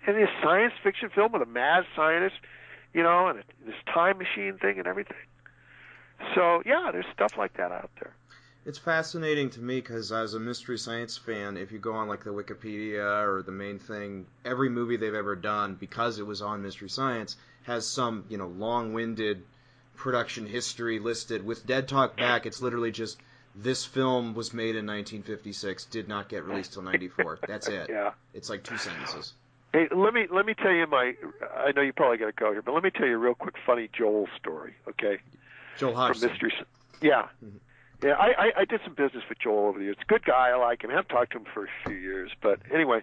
And this science fiction film with a mad scientist, and this time machine thing and everything. So, yeah, there's stuff like that out there. It's fascinating to me because as a Mystery Science fan, if you go on like the Wikipedia or the main thing, every movie they've ever done, because it was on Mystery Science, has some, long-winded production history listed. With Dead Talk Back, it's literally just, this film was made in 1956, did not get released till 94. That's it. Yeah. It's like 2 sentences. Hey, let me tell you I know you probably got to go here, but let me tell you a real quick funny Joel story, okay? Joel Hodgeson. From Yeah. Mm-hmm. Yeah, I did some business with Joel over the years. It's a good guy. I like him. I haven't talked to him for a few years. But anyway,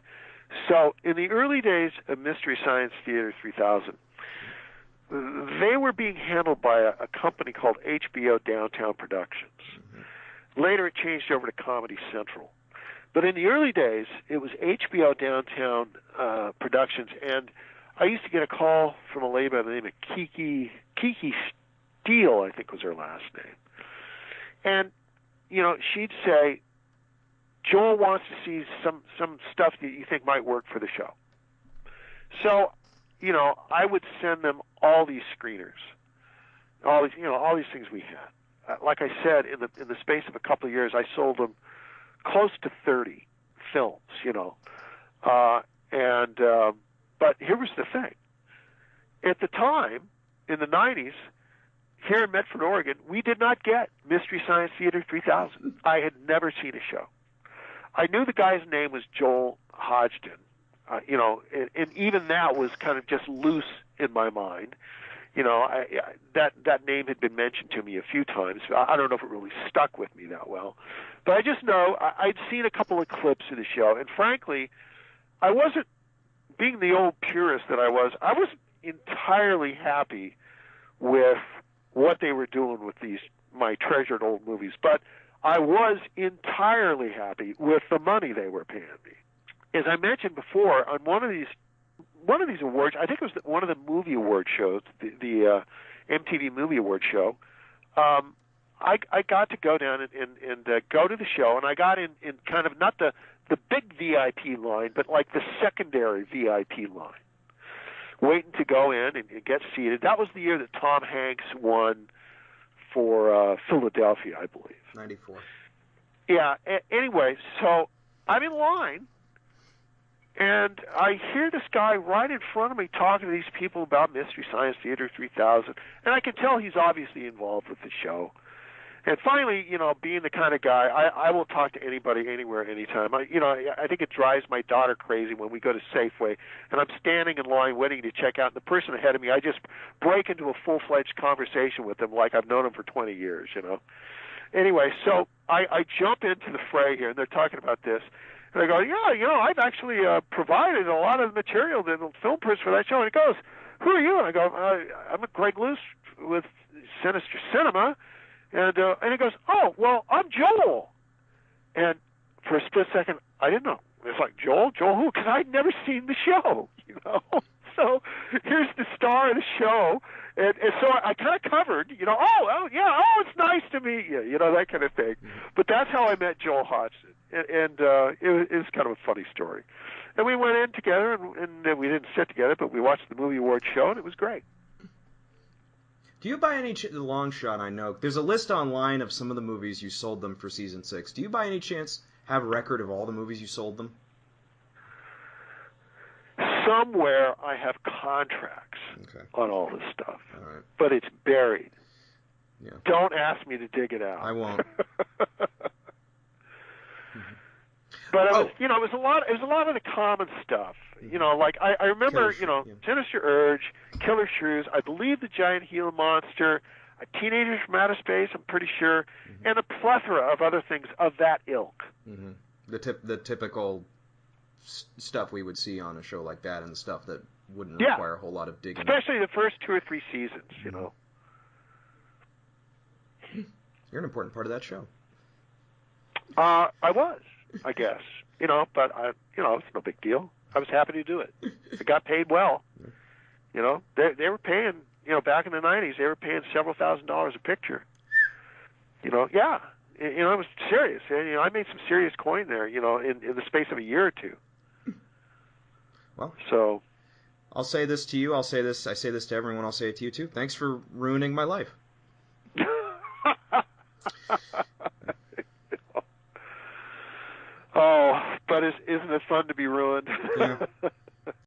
so in the early days of Mystery Science Theater 3000, they were being handled by a company called HBO Downtown Productions. Mm-hmm. Later it changed over to Comedy Central. But in the early days, it was HBO Downtown Productions. And I used to get a call from a lady by the name of Kiki Steele, I think was her last name. And, she'd say, Joel wants to see some stuff that you think might work for the show. So, I would send them all these screeners, all these things we had. Like I said, in the space of a couple of years, I sold them close to 30 films, but here was the thing. At the time, in the 90s, here in Medford, Oregon, we did not get Mystery Science Theater 3000. I had never seen a show. I knew the guy's name was Joel Hodgson, and even that was kind of just loose in my mind. That name had been mentioned to me a few times. I don't know if it really stuck with me that well. But I just know I'd seen a couple of clips of the show, and frankly, I wasn't, being the old purist that I wasn't entirely happy with what they were doing with my treasured old movies, but I was entirely happy with the money they were paying me. As I mentioned before, on one of these one of these awards. I think it was one of the movie award shows, the MTV Movie Award show. I got to go down and go to the show, and I got in kind of not the big VIP line, but like the secondary VIP line, waiting to go in and get seated. That was the year that Tom Hanks won for Philadelphia, I believe. 94. Yeah. Anyway, so I'm in line, and I hear this guy right in front of me talking to these people about Mystery Science Theater 3000, and I can tell he's obviously involved with the show. And finally, being the kind of guy, I will talk to anybody, anywhere, anytime. I think it drives my daughter crazy when we go to Safeway, and I'm standing in line waiting to check out, and the person ahead of me, I just break into a full-fledged conversation with them like I've known them for 20 years, Anyway, so I jump into the fray here, and they're talking about this. And I go, yeah, I've actually provided a lot of material to the film person for that show. And he goes, who are you? And I go, I'm a Greg Luce with Sinister Cinema. And he goes, oh, well, I'm Joel. And for a split second, I didn't know. It's like, Joel? Joel who? Because I'd never seen the show, So here's the star of the show. And so I kind of covered, it's nice to meet you, that kind of thing. But that's how I met Joel Hodgson. And it was kind of a funny story. And we went in together, and we didn't sit together, but we watched the movie award show, and it was great. Do you by any long shot, I know, there's a list online of some of the movies you sold them for season 6. Do you by any chance have a record of all the movies you sold them? Somewhere I have contracts on all this stuff, but it's buried. Yeah. Don't ask me to dig it out. I won't. But it was a lot. It was a lot of the common stuff. Like I remember, Sinister Urge, Killer Shrews, I believe the Giant Gila Monster, a Teenager from Outer Space, I'm pretty sure, and a plethora of other things of that ilk. Mm-hmm. The typical stuff we would see on a show like that, and the stuff that wouldn't require a whole lot of digging. Especially the first 2 or 3 seasons, You're an important part of that show. I was, I guess. But it's no big deal. I was happy to do it. I got paid well. They were paying, back in the 90s, they were paying several $1,000s a picture. It was serious. And, I made some serious coin there, in the space of a year or two. Well, so I'll say this to you. I say this to everyone. I'll say it to you too. Thanks for ruining my life. Oh, but isn't it fun to be ruined? Yeah.